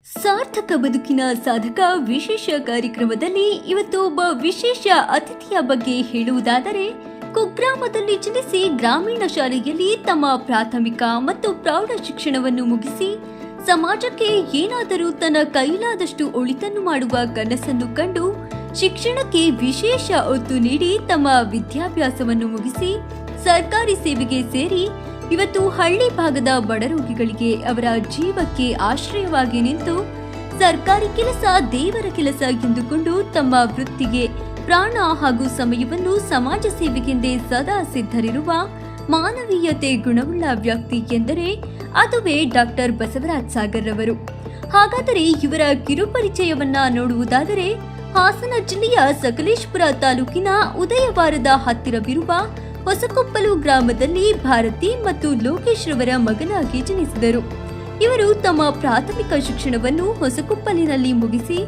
ಸಾರ್ಥಕ ಬದುಕಿನ ಸಾಧಕ ವಿಶೇಷ ಕಾರ್ಯಕ್ರಮದಲ್ಲಿ ಇವತ್ತು ಒಬ್ಬ ವಿಶೇಷ ಅತಿಥಿಯ ಬಗ್ಗೆ ಹೇಳುವುದಾದರೆ, ಕುಗ್ರಾಮದಲ್ಲಿ ಜನಿಸಿ ಗ್ರಾಮೀಣ ಶಾಲೆಯಲ್ಲಿ ತಮ್ಮ ಪ್ರಾಥಮಿಕ ಮತ್ತು ಪ್ರೌಢ ಶಿಕ್ಷಣವನ್ನು ಮುಗಿಸಿ ಸಮಾಜಕ್ಕೆ ಏನಾದರೂ ತನ್ನ ಕೈಲಾದಷ್ಟು ಒಳಿತನ್ನು ಮಾಡುವ ಕನಸನ್ನು ಕಂಡು ಶಿಕ್ಷಣಕ್ಕೆ ವಿಶೇಷ ಒತ್ತು ನೀಡಿ ತಮ್ಮ ವಿದ್ಯಾಭ್ಯಾಸವನ್ನು ಮುಗಿಸಿ ಸರ್ಕಾರಿ ಸೇವೆಗೆ ಸೇರಿ ಇವತ್ತು ಹಳ್ಳಿ ಭಾಗದ ಬಡರೋಗಿಗಳಿಗೆ ಅವರ ಜೀವಕ್ಕೆ ಆಶ್ರಯವಾಗಿ ನಿಂತು ಸರ್ಕಾರಿ ಕೆಲಸ ದೇವರ ಕೆಲಸ ಎಂದುಕೊಂಡು ತಮ್ಮ ವೃತ್ತಿಗೆ ಪ್ರಾಣ ಹಾಗೂ ಸಮಯವನ್ನು ಸಮಾಜ ಸೇವೆಗೆಂದೇ ಸದಾ ಸಿದ್ಧರಿರುವ ಮಾನವೀಯತೆ ಗುಣವುಳ್ಳ ವ್ಯಕ್ತಿ ಎಂದರೆ ಅದುವೇ ಡಾಕ್ಟರ್ ಬಸವರಾಜ್ ಸಾಗರ್ ರವರು. ಹಾಗಾದರೆ ಇವರ ಕಿರುಪರಿಚಯವನ್ನ ನೋಡುವುದಾದರೆ, ಹಾಸನ ಜಿಲ್ಲೆಯ ಸಕಲೇಶಪುರ ತಾಲೂಕಿನ ಉದಯವಾರದ ಹತ್ತಿರವಿರುವ ಹೊಸಕೊಪ್ಪಲು ಗ್ರಾಮದಲ್ಲಿ ಭಾರತಿ ಮತ್ತು ಲೋಕೇಶ್ ರವರ ಮಗನಾಗಿ ಜನಿಸಿದರು. ಇವರು ತಮ್ಮ ಪ್ರಾಥಮಿಕ ಶಿಕ್ಷಣವನ್ನು ಹೊಸಕೊಪ್ಪಲಿನಲ್ಲಿ ಮುಗಿಸಿ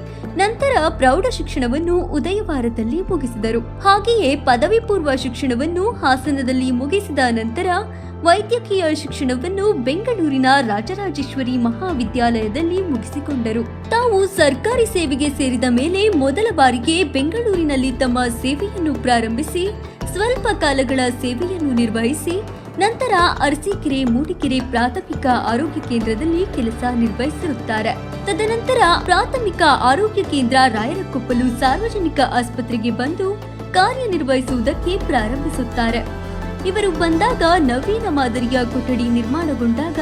ನಂತರ ಪ್ರೌಢ ಶಿಕ್ಷಣವನ್ನು ಉದಯವಾರದಲ್ಲಿ ಮುಗಿಸಿದರು. ಹಾಗೆಯೇ ಪದವಿ ಪೂರ್ವ ಶಿಕ್ಷಣವನ್ನು ಹಾಸನದಲ್ಲಿ ಮುಗಿಸಿದ ನಂತರ ವೈದ್ಯಕೀಯ ಶಿಕ್ಷಣವನ್ನು ಬೆಂಗಳೂರಿನ ರಾಜರಾಜೇಶ್ವರಿ ಮಹಾವಿದ್ಯಾಲಯದಲ್ಲಿ ಮುಗಿಸಿಕೊಂಡರು. ತಾವು ಸರ್ಕಾರಿ ಸೇವೆಗೆ ಸೇರಿದ ಮೇಲೆ ಮೊದಲ ಬಾರಿಗೆ ಬೆಂಗಳೂರಿನಲ್ಲಿ ತಮ್ಮ ಸೇವೆಯನ್ನು ಪ್ರಾರಂಭಿಸಿ ಸ್ವಲ್ಪ ಕಾಲಗಳ ಸೇವೆಯನ್ನು ನಿರ್ವಹಿಸಿ ನಂತರ ಅರಸೀಕೆರೆ ಮೂಡಿಗೆರೆ ಪ್ರಾಥಮಿಕ ಆರೋಗ್ಯ ಕೇಂದ್ರದಲ್ಲಿ ಕೆಲಸ ನಿರ್ವಹಿಸಿರುತ್ತಾರೆ. ತದನಂತರ ಪ್ರಾಥಮಿಕ ಆರೋಗ್ಯ ಕೇಂದ್ರ ರಾಯರಕೊಪ್ಪಲು ಸಾರ್ವಜನಿಕ ಆಸ್ಪತ್ರೆಗೆ ಬಂದು ಕಾರ್ಯನಿರ್ವಹಿಸುವುದಕ್ಕೆ ಪ್ರಾರಂಭಿಸುತ್ತಾರೆ. ಇವರು ಬಂದಾಗ ನವೀನ ಮಾದರಿಯ ಕೊಠಡಿ ನಿರ್ಮಾಣಗೊಂಡಾಗ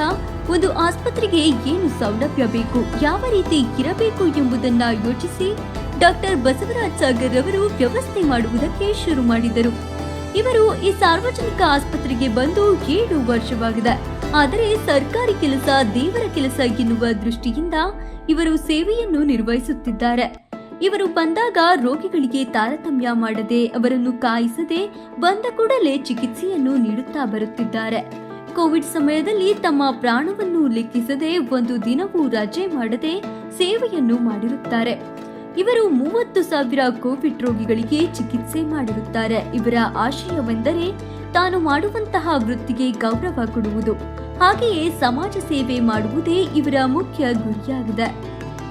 ಒಂದು ಆಸ್ಪತ್ರೆಗೆ ಏನು ಸೌಲಭ್ಯ ಬೇಕು, ಯಾವ ರೀತಿ ಇರಬೇಕು ಎಂಬುದನ್ನ ಯೋಚಿಸಿ ಡಾಕ್ಟರ್ ಬಸವರಾಜ್ ಸಾಗರ್ ರವರು ವ್ಯವಸ್ಥೆ ಮಾಡುವುದಕ್ಕೆ ಶುರು ಮಾಡಿದರು. ಇವರು ಈ ಸಾರ್ವಜನಿಕ ಆಸ್ಪತ್ರೆಗೆ ಬಂದು 7 ವರ್ಷವಾಗಿದೆ. ಆದರೆ ಸರ್ಕಾರಿ ಕೆಲಸ ದೇವರ ಕೆಲಸ ಎನ್ನುವ ದೃಷ್ಟಿಯಿಂದ ಇವರು ಸೇವೆಯನ್ನು ನಿರ್ವಹಿಸುತ್ತಿದ್ದಾರೆ. ಇವರು ಬಂದಾಗ ರೋಗಿಗಳಿಗೆ ತಾರತಮ್ಯ ಮಾಡದೆ, ಅವರನ್ನು ಕಾಯಿಸದೆ ಬಂದ ಕೂಡಲೇ ಚಿಕಿತ್ಸೆಯನ್ನು ನೀಡುತ್ತಾ ಬರುತ್ತಿದ್ದಾರೆ. ಕೋವಿಡ್ ಸಮಯದಲ್ಲಿ ತಮ್ಮ ಪ್ರಾಣವನ್ನು ಲೆಕ್ಕಿಸದೆ ಒಂದು ದಿನವೂ ರಜೆ ಮಾಡದೆ ಸೇವೆಯನ್ನು ಮಾಡಿರುತ್ತಾರೆ. ಇವರು 30,000 ಕೋವಿಡ್ ರೋಗಿಗಳಿಗೆ ಚಿಕಿತ್ಸೆ ಮಾಡಿರುತ್ತಾರೆ. ಇವರ ಆಶಯವೆಂದರೆ ತಾನು ಮಾಡುವಂತಹ ವೃತ್ತಿಗೆ ಗೌರವ ಕೊಡುವುದು, ಹಾಗೆಯೇ ಸಮಾಜ ಸೇವೆ ಮಾಡುವುದೇ ಇವರ ಮುಖ್ಯ ಗುರಿಯಾಗಿದೆ.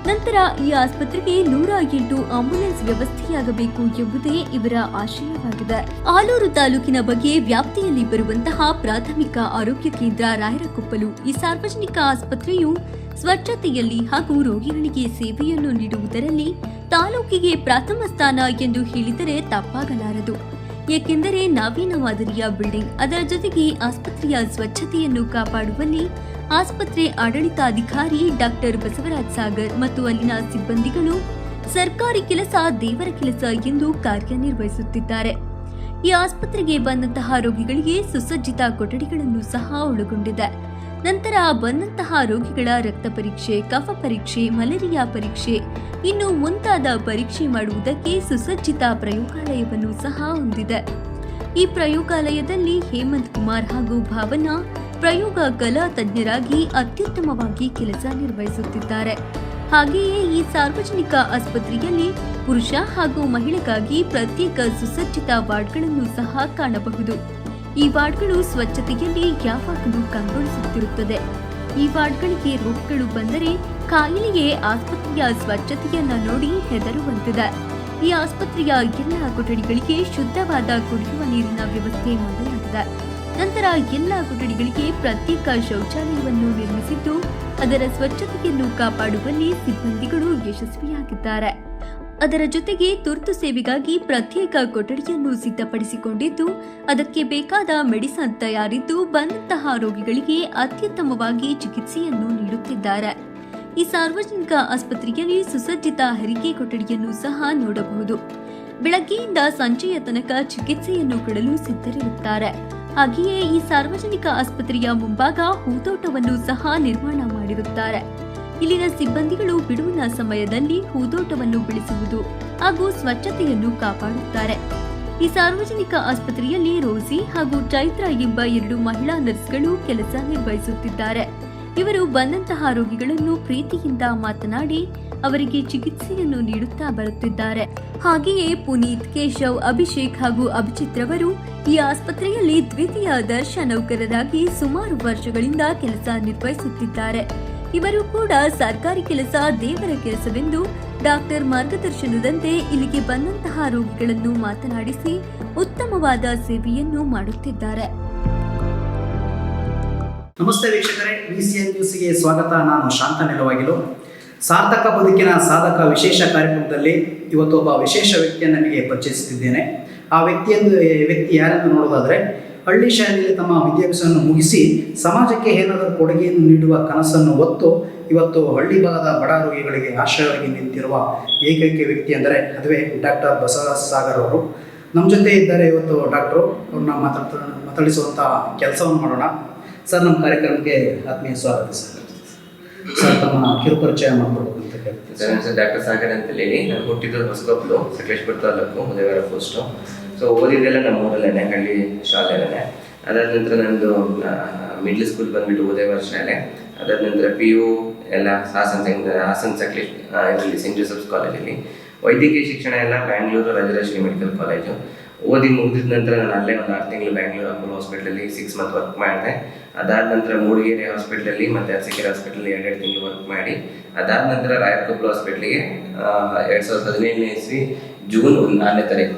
ನಂತರ ಈ ಆಸ್ಪತ್ರೆಗೆ 108 ಆಂಬ್ಯುಲೆನ್ಸ್ ವ್ಯವಸ್ಥೆಯಾಗಬೇಕು ಎಂಬುದೇ ಇವರ ಆಶಯವಾಗಿದೆ. ಆಲೂರು ತಾಲೂಕಿನ ಬಗ್ಗೆ ವ್ಯಾಪ್ತಿಯಲ್ಲಿ ಬರುವಂತಹ ಪ್ರಾಥಮಿಕ ಆರೋಗ್ಯ ಕೇಂದ್ರ ರಾಯರಕೊಪ್ಪಲು ಈ ಸಾರ್ವಜನಿಕ ಆಸ್ಪತ್ರೆಯು ಸ್ವಚ್ಛತೆಯಲ್ಲಿ ಹಾಗೂ ರೋಗಿಗಳಿಗೆ ಸೇವೆಯನ್ನು ನೀಡುವುದರಲ್ಲಿ ತಾಲೂಕಿಗೆ ಪ್ರಥಮ ಸ್ಥಾನ ಎಂದು ಹೇಳಿದರೆ ತಪ್ಪಾಗಲಾರದು. ಏಕೆಂದರೆ ನವೀನ ಮಾದರಿಯ ಬಿಲ್ಡಿಂಗ್, ಅದರ ಜೊತೆಗೆ ಆಸ್ಪತ್ರೆಯ ಸ್ವಚ್ಛತೆಯನ್ನು ಕಾಪಾಡುವಲ್ಲಿ ಆಸ್ಪತ್ರೆ ಆಡಳಿತಾಧಿಕಾರಿ ಡಾಕ್ಟರ್ ಬಸವರಾಜ್ ಸಾಗರ್ ಮತ್ತು ಅಲ್ಲಿನ ಸಿಬ್ಬಂದಿಗಳು ಸರ್ಕಾರಿ ಕೆಲಸ ದೇವರ ಕೆಲಸ ಎಂದು ಕಾರ್ಯನಿರ್ವಹಿಸುತ್ತಿದ್ದಾರೆ. ಈ ಆಸ್ಪತ್ರೆಗೆ ಬಂದಂತಹ ರೋಗಿಗಳಿಗೆ ಸುಸಜ್ಜಿತ ಕೊಠಡಿಗಳನ್ನು ಸಹ ಒಳಗೊಂಡಿದೆ. ನಂತರ ಬಂದಂತಹ ರೋಗಿಗಳ ರಕ್ತ ಪರೀಕ್ಷೆ, ಕಫ ಪರೀಕ್ಷೆ, ಮಲೇರಿಯಾ ಪರೀಕ್ಷೆ ಇನ್ನು ಮುಂತಾದ ಪರೀಕ್ಷೆ ಮಾಡುವುದಕ್ಕೆ ಸುಸಜ್ಜಿತ ಪ್ರಯೋಗಾಲಯವನ್ನು ಸಹ ಹೊಂದಿದೆ. ಈ ಪ್ರಯೋಗಾಲಯದಲ್ಲಿ ಹೇಮಂತ್ ಕುಮಾರ್ ಹಾಗೂ ಭಾವನಾ ಪ್ರಯೋಗ ಕಲಾ ತಜ್ಞರಾಗಿ ಅತ್ಯುತ್ತಮವಾಗಿ ಕೆಲಸ ನಿರ್ವಹಿಸುತ್ತಿದ್ದಾರೆ. ಹಾಗೆಯೇ ಈ ಸಾರ್ವಜನಿಕ ಆಸ್ಪತ್ರೆಯಲ್ಲಿ ಪುರುಷ ಹಾಗೂ ಮಹಿಳೆಗಾಗಿ ಪ್ರತ್ಯೇಕ ಸುಸಜ್ಜಿತ ವಾರ್ಡ್ಗಳನ್ನು ಸಹ ಕಾಣಬಹುದು. ಈ ವಾರ್ಡ್ಗಳು ಸ್ವಚ್ಛತೆಯಲ್ಲಿ ಯಾವಾಗಲೂ ಕಂಗೊಳಿಸುತ್ತಿರುತ್ತದೆ. ಈ ವಾರ್ಡ್ಗಳಿಗೆ ರೋಗಿಗಳು ಬಂದರೆ ಕಾಯಿಲೆಗೆ ಆಸ್ಪತ್ರೆಯ ಸ್ವಚ್ಛತೆಯನ್ನ ನೋಡಿ ಹೆದರುವಂತಿದೆ. ಈ ಆಸ್ಪತ್ರೆಯ ಎಲ್ಲ ಕೊಠಡಿಗಳಿಗೆ ಶುದ್ಧವಾದ ಕುಡಿಯುವ ನೀರಿನ ವ್ಯವಸ್ಥೆ ಮಾಡಲಾಗಿದೆ. ನಂತರ ಎಲ್ಲ ಕೊಠಡಿಗಳಿಗೆ ಪ್ರತ್ಯೇಕ ಶೌಚಾಲಯವನ್ನು ನಿರ್ಮಿಸಿದ್ದು ಅದರ ಸ್ವಚ್ಛತೆಯನ್ನು ಕಾಪಾಡುವಲ್ಲಿ ಸಿಬ್ಬಂದಿಗಳು ಯಶಸ್ವಿಯಾಗಿದ್ದಾರೆ. ಅದರ ಜೊತೆಗೆ ತುರ್ತು ಸೇವೆಗಾಗಿ ಪ್ರತ್ಯೇಕ ಕೊಠಡಿಯನ್ನು ಸಿದ್ಧಪಡಿಸಿಕೊಂಡಿದ್ದು ಅದಕ್ಕೆ ಬೇಕಾದ ಮೆಡಿಸಿನ್ ತಯಾರಿದ್ದು ಬಂದಂತಹ ರೋಗಿಗಳಿಗೆ ಅತ್ಯುತ್ತಮವಾಗಿ ಚಿಕಿತ್ಸೆಯನ್ನು ನೀಡುತ್ತಿದ್ದಾರೆ. ಈ ಸಾರ್ವಜನಿಕ ಆಸ್ಪತ್ರೆಯಲ್ಲಿ ಸುಸಜ್ಜಿತ ಹೆರಿಗೆ ಕೊಠಡಿಯನ್ನು ಸಹ ನೋಡಬಹುದು. ಬೆಳಗ್ಗೆಯಿಂದ ಸಂಜೆಯ ತನಕ ಚಿಕಿತ್ಸೆಯನ್ನು ಕೊಡಲು ಸಿದ್ಧರಿರುತ್ತಾರೆ. ಹಾಗೆಯೇ ಈ ಸಾರ್ವಜನಿಕ ಆಸ್ಪತ್ರೆಯ ಮುಂಭಾಗ ಹೂದೋಟವನ್ನು ಸಹ ನಿರ್ಮಾಣ ಮಾಡಿರುತ್ತಾರೆ. ಇಲ್ಲಿನ ಸಿಬ್ಬಂದಿಗಳು ಬಿಡುವಿನ ಸಮಯದಲ್ಲಿ ಹೂದೋಟವನ್ನು ಬೆಳೆಸುವುದು ಹಾಗೂ ಸ್ವಚ್ಛತೆಯನ್ನು ಕಾಪಾಡುತ್ತಾರೆ. ಈ ಸಾರ್ವಜನಿಕ ಆಸ್ಪತ್ರೆಯಲ್ಲಿ ರೋಸಿ ಹಾಗೂ ಚೈತ್ರ ಎಂಬ 2 ಮಹಿಳಾ ನರ್ಸ್ಗಳು ಕೆಲಸ ನಿರ್ವಹಿಸುತ್ತಿದ್ದಾರೆ. ಇವರು ಬಂದಂತಹ ರೋಗಿಗಳನ್ನು ಪ್ರೀತಿಯಿಂದ ಮಾತನಾಡಿ ಅವರಿಗೆ ಚಿಕಿತ್ಸೆಯನ್ನು ನೀಡುತ್ತಾ ಬರುತ್ತಿದ್ದಾರೆ. ಹಾಗೆಯೇ ಪುನೀತ್, ಕೇಶವ್, ಅಭಿಷೇಕ್ ಹಾಗೂ ಅಭಿಜಿತ್ ರವರು ಈ ಆಸ್ಪತ್ರೆಯಲ್ಲಿ ದ್ವಿತೀಯ ದರ್ಶ ನೌಕರರಾಗಿ ಸುಮಾರು ವರ್ಷಗಳಿಂದ ಕೆಲಸ ನಿರ್ವಹಿಸುತ್ತಿದ್ದಾರೆ. ಇವರು ಕೂಡ ಸರ್ಕಾರಿ ಕೆಲಸ ದೇವರ ಕೆಲಸವೆಂದು ಡಾಕ್ಟರ್ ಮಾರ್ಗದರ್ಶನದಂತೆ ಇಲ್ಲಿಗೆ ಬಂದಂತಹ ರೋಗಿಗಳನ್ನು ಮಾತನಾಡಿಸಿ ಉತ್ತಮವಾದ ಸೇವೆಯನ್ನು ಮಾಡುತ್ತಿದ್ದಾರೆ. ನಮಸ್ತೆ ವೀಕ್ಷಕರೇ, VCN ನ್ಯೂಸ್ಗೆ ಸ್ವಾಗತ. ನಾನು ಶಾಂತ ನೆಲವಾಗಿಲು. ಸಾರ್ಥಕ ಬದುಕಿನ ಸಾಧಕ ವಿಶೇಷ ಕಾರ್ಯಕ್ರಮದಲ್ಲಿ ಇವತ್ತು ಒಬ್ಬ ವಿಶೇಷ ವ್ಯಕ್ತಿಯನ್ನು ನಿಮಗೆ ಪರಿಚಯಿಸುತ್ತಿದ್ದೇನೆ. ಆ ವ್ಯಕ್ತಿ ಯಾರೆಂದು ನೋಡೋದಾದರೆ, ಹಳ್ಳಿ ಶಾಲೆಯಲ್ಲಿ ತಮ್ಮ ವಿದ್ಯಾಭ್ಯಾಸವನ್ನು ಮುಗಿಸಿ ಸಮಾಜಕ್ಕೆ ಏನಾದರೂ ಕೊಡುಗೆಯನ್ನು ನೀಡುವ ಕನಸನ್ನು ಹೊತ್ತು ಇವತ್ತು ಹಳ್ಳಿ ಭಾಗದ ಬಡ ರೋಗಿಗಳಿಗೆ ಆಶ್ರಯವಾಗಿ ನಿಂತಿರುವ ಏಕೈಕ ವ್ಯಕ್ತಿ ಅಂದರೆ ಅದುವೇ ಡಾಕ್ಟರ್ ಬಸವರಾಜ್ ಸಾಗರ್ ಅವರು. ನಮ್ಮ ಜೊತೆ ಇದ್ದಾರೆ ಇವತ್ತು ಡಾಕ್ಟ್ರು. ಅವ್ರನ್ನ ಮಾತಾಡಿಸುವಂಥ ಕೆಲಸವನ್ನು ಮಾಡೋಣ. ಸರ್, ನಮ್ಮ ಕಾರ್ಯಕ್ರಮಕ್ಕೆ ಆತ್ಮೀಯ ಸ್ವಾಗತ ಸರ್. ಸರ್, ತಮ್ಮ ಕಿರುಪರಿಚಯ ಮಾಡ್ಕೊಡ್ಬೇಕು ಅಂತ ಕೇಳ್ತೀನಿ. ಸರ್, ನನ್ನ ಡಾಕ್ಟರ್ ಸಾಗರ್ ಅಂತ ಹೇಳಿ. ನಾನು ಹುಟ್ಟಿದ್ದು ಹೊಸಕೊಪ್ಪಲು, ಸಕಲೇಶ್ಪುರ ತಾಲೂಕು, ಉದಯವಾರ ಪೋಸ್ಟು. ಸೊ ಓದಿದ್ದೆಲ್ಲ ನಮ್ಮ ಊರಲ್ಲೇ, ಹಳ್ಳಿ ಶಾಲೆಯಲ್ಲೇ. ಅದಾದ ನಂತರ ನಂದು ಮಿಡ್ಲ್ ಸ್ಕೂಲ್ ಬಂದುಬಿಟ್ಟು ಉದಯವಾರ ಶಾಲೆ. ಅದಾದ ನಂತರ PU ಎಲ್ಲ ಹಾಸನ್ ಸಕಲೇಶ್ ಇದರಲ್ಲಿ ಸೆಂಟ್ ಜೋಸೆಫ್ಸ್ ಕಾಲೇಜಲ್ಲಿ. ವೈದ್ಯಕೀಯ ಶಿಕ್ಷಣ ಎಲ್ಲ ಬ್ಯಾಂಗ್ಳೂರು ರಾಜರಾಜೇಶ್ವರಿ ಮೆಡಿಕಲ್ ಕಾಲೇಜು. ಓದಿ ಮುಗಿದ ನಂತರ ನಾನು ಅಲ್ಲೇ ಒಂದು 6 ತಿಂಗಳು ಬ್ಯಾಂಗ್ಳೂರು ಅಪೋಲೋ ಹಾಸ್ಪಿಟ್ಲಲ್ಲಿ 6 ಮಂತ್ ವರ್ಕ್ ಮಾಡಿದೆ. ಅದಾದ ನಂತರ ಮೂಡಿಗೆರೆ ಹಾಸ್ಪಿಟ್ಲಲ್ಲಿ ಮತ್ತು ಅರಸೀಕೆರೆ ಹಾಸ್ಪಿಟ್ಲಲ್ಲಿ 2 ತಿಂಗಳು ವರ್ಕ್ ಮಾಡಿ, ಅದಾದ ನಂತರ ರಾಯಕೊಪ್ಪಲು ಹಾಸ್ಪಿಟ್ಲಿಗೆ 2017ನೇ ಇಸ್ವಿ ಜೂನ್ 1ನೇ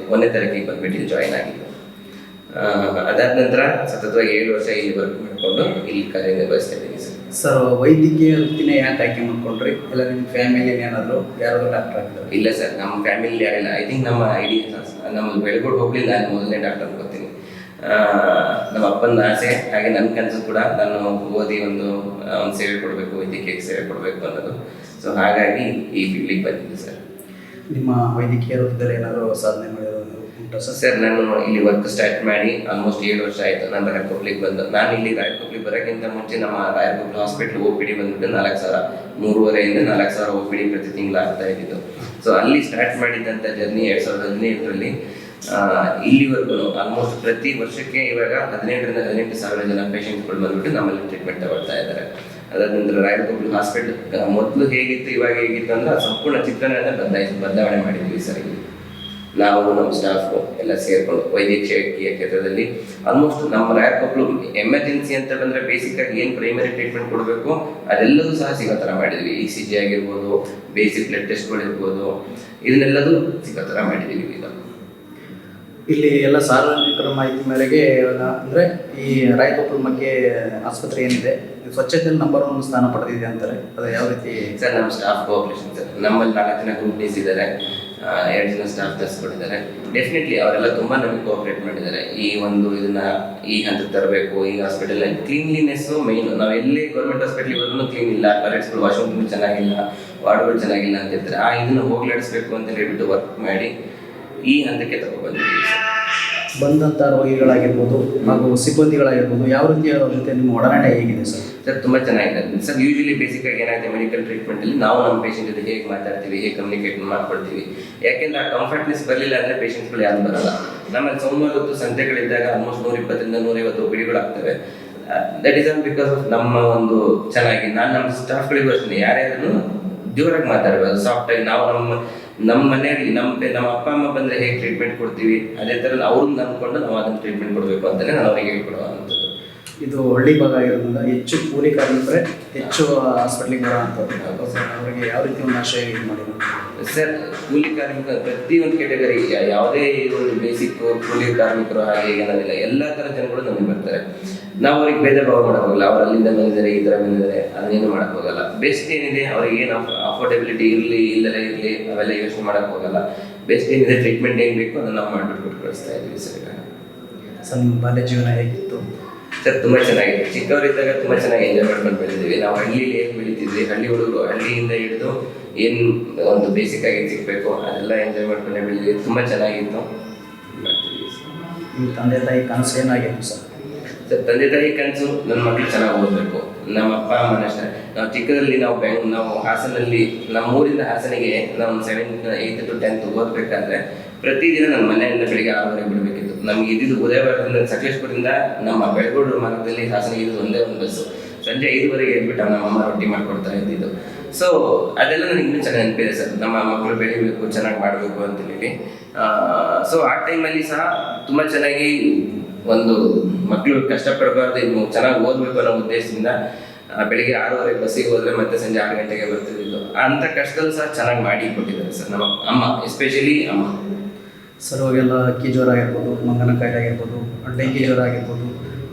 ತಾರೀಕಿಗೆ ಬಂದುಬಿಟ್ಟು ಜಾಯಿನ್ ಆಗಿದ್ದು. ಅದಾದ ನಂತರ ಸತತವಾಗಿ 7 ವರ್ಷ ಇಲ್ಲಿ ವರ್ಕ್ ಮಾಡಿಕೊಂಡು ಇಲ್ಲಿ ಕಾರ್ಯನಿರ್ವಹಿಸ್ತಾ ಇದ್ದೀನಿ ಸರ್. ಸರ್, ವೈದ್ಯಕೀಯ ವೃತ್ತಿನೇ ಯಾಕೆ ಆಯ್ಕೆ ಮಾಡ್ಕೊಂಡ್ರಿ? ಇಲ್ಲ ನಿಮ್ಮ ಫ್ಯಾಮಿಲಿಯಲ್ಲಿ ಏನಾದರೂ ಯಾರಾದರೂ ಡಾಕ್ಟರ್ ಆಗಿದ್ದಾರೆ? ಇಲ್ಲ ಸರ್, ನಮ್ಮ ಫ್ಯಾಮಿಲಿ ಯಾರಿಲ್ಲ. ಐ ಥಿಂಕ್ ನಮ್ಮ ಬೆಳಗೋಡು ಹೋಗ್ಲಿ ನಾನು ಮೊದಲನೇ ಡಾಕ್ಟರ್ ಅನ್ಕೋತೀನಿ. ನಮ್ಮ ಅಪ್ಪನ ಆಸೆ, ಹಾಗೆ ನನ್ನ ಕನಸು ಕೂಡ ನಾನು ಓದಿ ಒಂದು ಸೇವೆ ಕೊಡಬೇಕು, ವೈದ್ಯಕೀಯ ಸೇವೆ ಕೊಡಬೇಕು ಅನ್ನೋದು. ಸೊ ಹಾಗಾಗಿ ಈ ಫೀಲ್ಡಿಗೆ ಬಂದಿದ್ದೆ ಸರ್. ನಿಮ್ಮ ವೈದ್ಯಕೀಯ ವೃತ್ತಿಯಲ್ಲಿ ಏನಾದರೂ ಸಾಧನೆ ಮಾಡೋದು ಉಂಟಾ ಸರ್? ಸರ್, ನಾನು ಇಲ್ಲಿ ವರ್ಕ್ ಸ್ಟಾರ್ಟ್ ಮಾಡಿ ಆಲ್ಮೋಸ್ಟ್ 7 ವರ್ಷ ಆಯಿತು. ನಾನು ರಾಯಕೊಪ್ಪಲಿಗೆ ಬಂದು. ನಾನು ಇಲ್ಲಿ ರಾಯಕೊಪ್ಪಲಿಗೆ ಬರೋಕ್ಕಿಂತ ಮುಂಚೆ ನಮ್ಮ ರಾಯಕೊಪ್ಪಲು ಹಾಸ್ಪಿಟ್ಲ್ OPD ಬಂದ್ಬಿಟ್ಟು 4,000, 3,500 ಇಂದ 4,000 OPD ಪ್ರತಿ ತಿಂಗಳು ಆಗ್ತಾ ಇದ್ದಿದ್ದು. ಸೊ ಅಲ್ಲಿ ಸ್ಟಾರ್ಟ್ ಮಾಡಿದ್ದಂಥ ಜರ್ನಿ 2015ರಲ್ಲಿ ಇಲ್ಲಿವರೆಗೂ ಆಲ್ಮೋಸ್ಟ್ ಪ್ರತಿ ವರ್ಷಕ್ಕೆ ಇವಾಗ 17,000 ರಿಂದ 18,000 ಜನ ಪೇಷಂಟ್ಗಳು ಬಂದ್ಬಿಟ್ಟು ನಮ್ಮಲ್ಲಿ ಟ್ರೀಟ್ಮೆಂಟ್ ತಗೊಳ್ತಾ ಇದ್ದಾರೆ. ಅದಾದ ನಂತರ ರಾಯಕೊಪ್ಪಲು ಹಾಸ್ಪಿಟಲ್ ಮೊದಲು ಹೇಗಿತ್ತು ಇವಾಗ ಹೇಗಿತ್ತು ಅಂದ್ರೆ ಸಂಪೂರ್ಣ ಚಿತ್ರಣವನ್ನು ಬದಲಾವಣೆ ಮಾಡಿದ್ವಿ ಸರ್. ಇಲ್ಲಿ ನಾವು ನಮ್ಮ ಸ್ಟಾಫು ಎಲ್ಲ ಸೇರಿಕೊಂಡು ವೈದ್ಯಕೀಯ ಕ್ಷೇತ್ರದಲ್ಲಿ ಆಲ್ಮೋಸ್ಟ್ ನಮ್ಮ ರಾಯಕೊಪ್ಪಲು ಎಮರ್ಜೆನ್ಸಿ ಅಂತ ಬಂದರೆ ಬೇಸಿಕ್ ಆಗಿ ಏನು ಪ್ರೈಮರಿ ಟ್ರೀಟ್ಮೆಂಟ್ ಕೊಡಬೇಕು ಅದೆಲ್ಲದೂ ಸಹ ಸಿಗೋ ಥರ ಮಾಡಿದ್ವಿ. ECG ಆಗಿರ್ಬೋದು, ಬೇಸಿಕ್ ಬ್ಲಡ್ ಟೆಸ್ಟ್ಗಳು ಇರ್ಬೋದು, ಇದನ್ನೆಲ್ಲದೂ ಸಿಗೋ ಥರ ಮಾಡಿದ್ದೀವಿ. ಈಗ ಇಲ್ಲಿ ಎಲ್ಲ ಸಾರ್ವಜನಿಕರ ಮಾಹಿತಿ ಮೇರೆಗೆ ಅಂದರೆ ಈ ರಾಯಕೊಪ್ಪಲು ಬಗ್ಗೆ ಆಸ್ಪತ್ರೆ ಏನಿದೆ ಸ್ವಚ್ಛತೆಯಲ್ಲಿ ನಂಬರ್ 1 ಸ್ಥಾನ ಪಡೆದಿದೆ ಅಂತಾರೆ. ಅದು ಯಾವ ರೀತಿ ಸರ್? ನಮ್ಮ ಸ್ಟಾಫ್ ಕೋಆಪರೇಷನ್ ಸರ್. ನಮ್ಮಲ್ಲಿ 4 ಜನ ಕಂಪ್ನೀಸ್ ಇದ್ದಾರೆ, 2 ಜನ ಸ್ಟಾಫ್ ತರಿಸ್ಕೊಂಡಿದ್ದಾರೆ. ಡೆಫಿನೆಟ್ಲಿ ಅವರೆಲ್ಲ ತುಂಬ ನಮಗೆ ಕೋಆಪರೇಟ್ ಮಾಡಿದ್ದಾರೆ. ಈ ಒಂದು ಈ ಹಂತಕ್ಕೆ ತರಬೇಕು. ಈ ಹಾಸ್ಪಿಟಲಲ್ಲಿ ಕ್ಲೀನ್ಲಿನೆಸ್ಸು ಮೈನು. ನಾವು ಎಲ್ಲಿ ಗೌರ್ಮೆಂಟ್ ಹಾಸ್ಪಿಟ್ಲಿಗೆ ಹೋದ್ರೂ ಕ್ಲೀನ್ ಇಲ್ಲ, ಟಾಯ್ಲೆಟ್ಸ್ಗಳು, ವಾಶ್ರೂಮ್ಗಳು ಚೆನ್ನಾಗಿಲ್ಲ, ವಾರ್ಡ್ಗಳು ಚೆನ್ನಾಗಿಲ್ಲ ಅಂತ ಹೇಳ್ತಾರೆ. ಇದನ್ನು ಹೋಗ್ಲಾಡಿಸ್ಬೇಕು ಅಂತ ಹೇಳ್ಬಿಟ್ಟು ವರ್ಕ್ ಮಾಡಿ ಈ ಹಂತಕ್ಕೆ ತಗೊಬಂದಿದ್ದೀವಿ ಸರ್. ಬಂದಂಥ ರೋಗಿಗಳಾಗಿರ್ಬೋದು ಹಾಗೂ ಸಿಬ್ಬಂದಿಗಳಾಗಿರ್ಬೋದು, ಯಾವ ರೀತಿಯ ಜೊತೆ ನಿಮ್ಮ ಒಡನಾಟ ಹೇಗಿದೆ ಸರ್? ಸರ್, ತುಂಬ ಚೆನ್ನಾಗಿದೆ ಸರ್. ಯೂಶಲಿ ಬೇಸಿಕ್ಕಾಗಿ ಏನಾಗುತ್ತೆ, ಮೆಡಿಕಲ್ ಟ್ರೀಟ್ಮೆಂಟಲ್ಲಿ ನಾವು ನಮ್ಮ ಪೇಷಂಟ್ ಜೊತೆ ಹೇಗೆ ಮಾತಾಡ್ತೀವಿ, ಹೇಗೆ ಕಮ್ಯುನಿಕೇಟ್ ಮಾಡ್ಕೊಳ್ತೀವಿ. ಯಾಕೆಂದ್ರೆ ಆ ಕಂಫರ್ಟ್ನೆಸ್ ಬರಲಿಲ್ಲ ಅಂದರೆ ಪೇಷಂಟ್ಗಳು ಯಾರು ಬರಲ್ಲ. ನಮ್ಮಲ್ಲಿ ಸೋಮವಾರ ಹೊತ್ತು ಸಂತೆಗಳಿದ್ದಾಗ ಆಲ್ಮೋಸ್ಟ್ 120 ರಿಂದ 150 OPDಗಳು ಆಗ್ತವೆ. That is all because of ನಮ್ಮ ಒಂದು ಚೆನ್ನಾಗಿ. ನಾನು ನಮ್ಮ ಸ್ಟಾಫ್ಗಳಿಗೂ ಅಷ್ಟೇ ಯಾರ್ಯಾರು ಜೋರಾಗಿ ಮಾತಾಡಬೇಕು, ಸಾಫ್ಟಾಗಿ. ನಾವು ನಮ್ಮ ಮನೆಯಲ್ಲಿ ನಮ್ಮ ಅಪ್ಪ ಅಮ್ಮ ಬಂದರೆ ಹೇಗೆ ಟ್ರೀಟ್ಮೆಂಟ್ ಕೊಡ್ತೀವಿ ಅದೇ ಥರ ಅವ್ರನ್ನ ನಂಬ್ಕೊಂಡು ನಾವು ಅದನ್ನು ಟ್ರೀಟ್ಮೆಂಟ್ ಕೊಡಬೇಕು ಅಂತಲೇ ನಾನು ಅವರಿಗೆ ಹೇಳ್ಕೊಡುವಂಥದ್ದು. ಇದು ಹಳ್ಳಿ ಭಾಗ ಇರೋದ್ರಿಂದ ಹೆಚ್ಚು ಕೂಲಿ ಕಾರ್ಮಿಕರೇ ಹೆಚ್ಚು ಹಾಸ್ಪಿಟ್ಲಿಗೆ ಬರೋವಂಥದ್ದು. ಅವರಿಗೆ ಯಾವ ರೀತಿ ಒಂದು ಆಶ್ರಯ ಇದು ಮಾಡಿದ್ರು ಸರ್? ಕೂಲಿ ಕಾರ್ಮಿಕರು ಪ್ರತಿಯೊಂದು ಕೆಟಗರಿ, ಯಾವುದೇ ಒಂದು ಬೇಸಿಕ್ ಕೂಲಿ ಕಾರ್ಮಿಕರು ಹಾಗೆ ಏನೋದಿಲ್ಲ, ಎಲ್ಲ ಥರ ಜನಗಳು ನಮಗೆ ಬರ್ತಾರೆ. ನಾವು ಅವ್ರಿಗೆ ಭೇದ ಭಾವ ಮಾಡೋಕ್ಕಾಗಲ್ಲ. ಅವ್ರು ಅಲ್ಲಿಂದ ಬಂದಿದ್ದಾರೆ, ಈ ಥರ ಬಂದಿದ್ದಾರೆ, ಅದನ್ನೇನು ಮಾಡೋಕ್ಕೋಗಲ್ಲ. ಬೆಸ್ಟ್ ಏನಿದೆ ಅವ್ರಿಗೆ ಏನು ಅಫೋರ್ಡೆಬಿಲಿಟಿ ಇರಲಿ ಇಲ್ಲದೇ ಇರಲಿ ಅವೆಲ್ಲ ಯೋಚನೆ ಮಾಡೋಕ್ಕೋಗಲ್ಲ. ಬೆಸ್ಟ್ ಏನಿದೆ ಟ್ರೀಟ್ಮೆಂಟ್ ಏನು ಬೇಕು ಅದನ್ನು ನಾವು ಮಾಡಿಬಿಟ್ಟು ಕಳಿಸ್ತಾ ಇದ್ದೀವಿ ಸರ್. ಸರ್, ನಿಮ್ಮ ಬಾಲ್ಯ ಜೀವನ ಹೇಗಿತ್ತು ಸರ್? ತುಂಬ ಚೆನ್ನಾಗಿದೆ. ಚಿಕ್ಕವರಿದ್ದಾಗ ತುಂಬ ಚೆನ್ನಾಗಿ ಎಂಜಾಯ್ ಮಾಡ್ಕೊಂಡು ಬೆಳೆದಿದ್ದೀವಿ. ನಾವು ಹಳ್ಳಿಲಿ ಹೇಗೆ ಬೆಳೀತಿದ್ವಿ, ಹಳ್ಳಿ ಹುಡುಗರು ಹಳ್ಳಿಯಿಂದ ಹಿಡಿದು ಏನು ಒಂದು ಬೇಸಿಕ್ ಆಗಿ ಸಿಗಬೇಕು ಅದೆಲ್ಲ ಎಂಜಾಯ್ ಮಾಡ್ಕೊಂಡೇ ಬೆಳೆದಿದ್ದೀವಿ. ತುಂಬ ಚೆನ್ನಾಗಿತ್ತು. ನಿಮ್ಮ ತಂದೆ ತಾಯಿ ಕನಸು ಏನಾಗಿತ್ತು ಸರ್? ಸರ್, ತಂದೆ ತಾಯಿ ಕನಸು ನನ್ನ ಮಕ್ಕಳು ಚೆನ್ನಾಗಿ ಓದಬೇಕು. ನಮ್ಮ ಅಪ್ಪ ಅಮ್ಮನ ಅಷ್ಟೇ. ನಾವು ಚಿಕ್ಕದಲ್ಲಿ ನಾವು ಹಾಸನಲ್ಲಿ, ನಮ್ಮ ಊರಿಂದ ಹಾಸನಿಗೆ ನಾವು 7th, 8th to 10th ಓದಬೇಕಾದ್ರೆ ಪ್ರತಿದಿನ ನನ್ನ ಮನೆಯಿಂದ ಬೆಳಿಗ್ಗೆ 6:30 ಬಿಡಬೇಕಿತ್ತು. ನಮ್ಗೆ ಇದ್ದಿದ್ದು ಉದಯವಾರದಿಂದ ಸಕಲೇಶ್ಪುರದಿಂದ ನಮ್ಮ ಬೆಳಗೋಡು ಮಾರ್ಗದಲ್ಲಿ ಹಾಸನಿಗೆ ಇದ್ದು ಒಂದೇ ಒಂದು ಬಸ್ಸು. ಸಂಜೆ 5:00 ಎದ್ಬಿಟ್ಟು ನಮ್ಮಮ್ಮ ರೊಟ್ಟಿ ಮಾಡಿಕೊಡ್ತಾ ಇದ್ದಿದ್ದು. ಸೊ ಅದೆಲ್ಲ ನನಗೆ ಇನ್ನೂ ಚೆನ್ನಾಗಿ ನೆನಪಿದೆ ಸರ್. ನಮ್ಮ ಮಕ್ಕಳು ಬೆಳಿಬೇಕು, ಚೆನ್ನಾಗಿ ಮಾಡಬೇಕು ಅಂತೇಳಿ. ಸೊ ಆ ಟೈಮಲ್ಲಿ ಸಹ ತುಂಬ ಚೆನ್ನಾಗಿ ಒಂದು ಮಕ್ಕಳು ಕಷ್ಟಪಡಬಾರ್ದು, ಇನ್ನು ಚೆನ್ನಾಗಿ ಓದಬೇಕು ಅನ್ನೋ ಉದ್ದೇಶದಿಂದ ಬೆಳಿಗ್ಗೆ 6:30 ಬಸ್ಸಿಗೆ ಹೋದ್ರೆ ಮತ್ತೆ ಸಂಜೆ 6 ಗಂಟೆಗೆ ಬರ್ತಿದ್ದು. ಅಂತ ಕಷ್ಟದಲ್ಲೂ ಸಹ ಚೆನ್ನಾಗಿ ಮಾಡಿ ಕೊಟ್ಟಿದ್ದಾರೆ ಸರ್ ನಮ್ಮ ಅಮ್ಮ, ಎಸ್ಪೆಷಲಿ ಅಮ್ಮ. ಸರ್ ಅವಾಗೆಲ್ಲ ಅಕ್ಕಿ ಜ್ವರ ಆಗಿರ್ಬೋದು, ಮಂಗನ ಕಾಯಿಲೆ ಆಗಿರ್ಬೋದು, ಡೆಂಗಿ ಜ್ವರ ಆಗಿರ್ಬೋದು,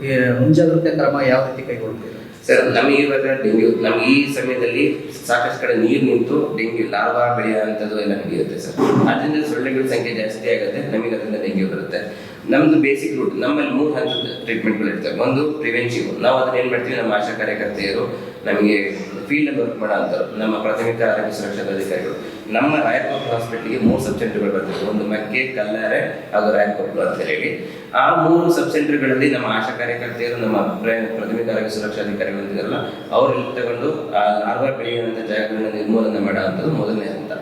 ಈ ಮುಂಜಾಗ್ರತೆ ಕ್ರಮ ಯಾವ ರೀತಿ ಕೈಗೊಳ್ತೀವಿ? ಸರ್ ನಮಗೆ ಇವಾಗ ಡೆಂಗ್ಯೂ, ನಮ್ಗೆ ಈ ಸಮಯದಲ್ಲಿ ಸಾಕಷ್ಟು ಕಡೆ ನೀರು ನಿಂತು ಡೆಂಗ್ಯೂ ಲಾರ್ವಾ ಬೆಳೆಯುವಂಥದ್ದು ಎಲ್ಲ ನಡೆಯುತ್ತೆ ಸರ್. ಅದರಿಂದ ಸೊಳ್ಳೆಗಳ ಸಂಖ್ಯೆ ಜಾಸ್ತಿ ಆಗುತ್ತೆ, ನಮಗೆ ಅದರಿಂದ ಡೆಂಗ್ಯೂ ಬರುತ್ತೆ. ನಮ್ದು ಬೇಸಿಕ್ ರೂಟ್, ನಮ್ಮಲ್ಲಿ 3 ಹಂತದ ಟ್ರೀಟ್ಮೆಂಟ್ಗಳು ಇರ್ತವೆ. ಒಂದು ಪ್ರಿವೆನ್ಸಿವ್, ನಾವು ಅದನ್ನ ಏನು ಮಾಡ್ತೀವಿ, ನಮ್ಮ ಆಶಾ ಕಾರ್ಯಕರ್ತೆಯರು, ನಮಗೆ ಫೀಲ್ಡಲ್ಲಿ ವರ್ಕ್ ಮಾಡೋ ಅಂಥವ್ರು, ನಮ್ಮ ಪ್ರಾಥಮಿಕ ಆರೋಗ್ಯ ಸುರಕ್ಷತಾ ಅಧಿಕಾರಿಗಳು, ನಮ್ಮ ರಾಯಕೋಟ್ ಹಾಸ್ಪಿಟ್ಲಿಗೆ 3 ಸಬ್ ಸೆಂಟರ್ಗಳು ಬರ್ತವೆ. ಒಂದು ಮಕ್ಕೆ, ಕಲ್ಲಾರೆ ಹಾಗೂ ರಾಯಕೋಟ್ ಅಂತ ಹೇಳಿ. ಆ 3 ಸಬ್ ಸೆಂಟರ್ಗಳಲ್ಲಿ ನಮ್ಮ ಆಶಾ ಕಾರ್ಯಕರ್ತೆಯರು, ನಮ್ಮ ಪ್ರಾಥಮಿಕ ಆರೋಗ್ಯ ಸುರಕ್ಷತಾ ಅಧಿಕಾರಿಗಳು ಅಂತಿದಾರಲ್ಲ, ಅವರೆಲ್ಲ ತಗೊಂಡು ಆ ಲಾರ್ವಾ ಬೆಳೆಯುವಂಥ ಜಾಗಗಳನ್ನ ನಿರ್ಮೂಲನೆ ಮಾಡುವಂಥದ್ದು ಮೊದಲನೇ ಹಂತ.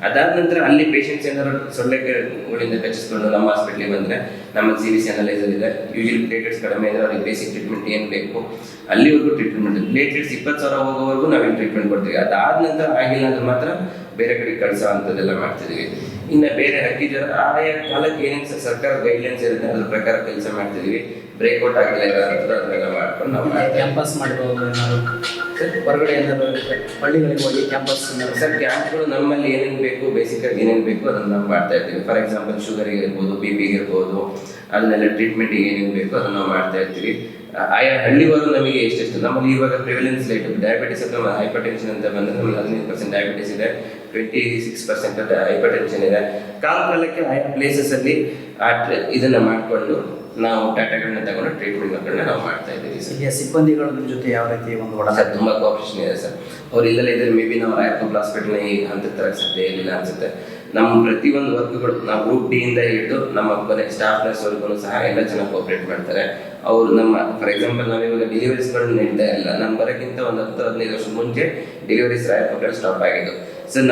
ಅದಾದ ನಂತರ ಅಲ್ಲಿ ಪೇಷಂಟ್ಸ್ ಏನಾದ್ರು ಸೊಳ್ಳೆಗಳಿಂದ ಕಚ್ಚಿಸ್ಕೊಂಡು ನಮ್ಮ ಹಾಸ್ಪಿಟ್ಲಿಗೆ ಬಂದರೆ ನಮ್ಮ CBC ಅನಲೈಸರ್ ಇದೆ. ಯೂಶಲಿ ಪ್ಲೇಟೆಟ್ಸ್ ಕಡಿಮೆ ಇದ್ರೆ ಅವ್ರಿಗೆ ಬೇಸಿಕ್ ಟ್ರೀಟ್ಮೆಂಟ್ ಏನು ಬೇಕು ಅಲ್ಲಿವರೆಗೂ ಟ್ರೀಟ್ಮೆಂಟ್. ಪ್ಲೇಟೆಟ್ಸ್ 20,000 ಹೋಗೋವರೆಗೂ ನಾವೇನು ಟ್ರೀಟ್ಮೆಂಟ್ ಕೊಡ್ತೀವಿ. ಅದಾದ ನಂತರ ಆಗಿಲ್ಲ ಅಂದ್ರೆ ಮಾತ್ರ ಬೇರೆ ಕಡೆ ಕಳಿಸೋ ಅಂಥದ್ದೆಲ್ಲ ಮಾಡ್ತಿದ್ದೀವಿ. ಇನ್ನು ಬೇರೆ ಹಕ್ಕಿ ಜ್ವರ ಆಯಾ ಕಾಲಕ್ಕೆ ಏನೇನು ಸರ್ಕಾರ ಗೈಡ್ಲೈನ್ಸ್ ಇರುತ್ತೆ ಅದ್ರ ಪ್ರಕಾರ ಕೆಲಸ ಮಾಡ್ತಿದ್ದೀವಿ. ಬ್ರೇಕ್ಔಟ್ ಆಗಿಲ್ಲ ಅದನ್ನೆಲ್ಲ ಮಾಡ್ಕೊಂಡು ನಾವು ಕ್ಯಾಂಪಸ್ ಮಾಡಿರೋದು ಹೊರಗಡೆ ಏನಾದ್ರು ಹಳ್ಳಿಗಳಿಗೆ ಹೋಗಿ ಕ್ಯಾಂಪಸ್ ಸರ್ ಕ್ಯಾಂಪ್ಗಳು ನಮ್ಮಲ್ಲಿ ಏನೇನು ಬೇಕು, ಬೇಸಿಕಾಗಿ ಏನೇನು ಬೇಕು ಅದನ್ನು ನಾವು ಮಾಡ್ತಾ ಇರ್ತೀವಿ. ಫಾರ್ ಎಕ್ಸಾಂಪಲ್ ಶುಗರಿಗೆ ಇರ್ಬೋದು, BP ಇರ್ಬೋದು, ಅದನ್ನೆಲ್ಲ ಟ್ರೀಟ್ಮೆಂಟಿಗೆ ಏನೇನು ಬೇಕು ಅದನ್ನು ನಾವು ಮಾಡ್ತಾ ಇರ್ತೀವಿ. ಆಯಾ ಹಳ್ಳಿವರು ನಮಗೆ ಎಷ್ಟೆಷ್ಟು, ನಮ್ಮಲ್ಲಿ ಇವಾಗ ಪ್ರಿವಿಲೆನ್ಸ್ ರೇಟ್ ಡಯಾಬಿಟಿಸ್ ಅಥವಾ ಹೈಪರ್ ಟೆನ್ಷನ್ ಅಂತ ಬಂದರೆ ನಮಗೆ 15% ಡಯಾಬಿಟಿಸ್ ಇದೆ, 26% ಹೈಪರ್ ಟೆನ್ಷನ್ ಇದೆ. ಕಾಲಕ್ಕೆ ಆಯಾ ಪ್ಲೇಸಸಲ್ಲಿ ಇದನ್ನು ಮಾಡಿಕೊಂಡು ನಾವು ಡಾಟಾಗಳನ್ನ ತಗೊಂಡು ಟ್ರೀಟ್ಮೆಂಟ್ಗಳನ್ನ ನಾವು ಮಾಡ್ತಾ ಇದ್ದೀವಿ ಸರ್. ಈಗ ಸಿಬ್ಬಂದಿಗಳ ಜೊತೆ ಯಾವ ರೀತಿ ಒಂದು ಒಡನಾಟ? ಸರ್ ತುಂಬ ಕೋಆಪರೇಷನ್ ಇದೆ ಸರ್. ಅವ್ರು ಇಲ್ಲೇ ಇದ್ರೆ ಮೇ ಬಿ ನಾವು ರಾಯಕೋಟ್ ಹಾಸ್ಪಿಟಲ್ನ ಈ ಹಂತಕ್ಕೆ ತರಕ್ಕೆ ಸಾಧ್ಯ ಇರಲಿಲ್ಲ ಅನ್ಸುತ್ತೆ. ನಮ್ಮ ಪ್ರತಿಯೊಂದು ವರ್ಕ್ಗಳು ನಾವು ಗ್ರೂಪ್ D ಇಂದ ಹಿಡಿದು ನಮ್ಮ ಕೊನೆ ಸ್ಟಾಫ್ ನರ್ಸ್ವರೆಗೂ ಸಹ ಎಲ್ಲ ಚೆನ್ನಾಗಿ ಕೋಆಪರೇಟ್ ಮಾಡ್ತಾರೆ. ಅವರು ನಮ್ಮ ಫಾರ್ ಎಕ್ಸಾಂಪಲ್ ನಾವಿವಾಗ ಡೆಲಿವರೀಸ್ಗಳು ನಡೀತಾ ಇಲ್ಲ, ನಮ್ಮ ಬರೋಕ್ಕಿಂತ ಒಂದು 10-15 ವರ್ಷದ ಮುಂಚೆ ಡೆಲಿವರೀಸ್ ರಾಯಕೋಟಲ್ಲಿ ಸ್ಟಾಪ್ ಆಗಿದ್ದು ಸರ್.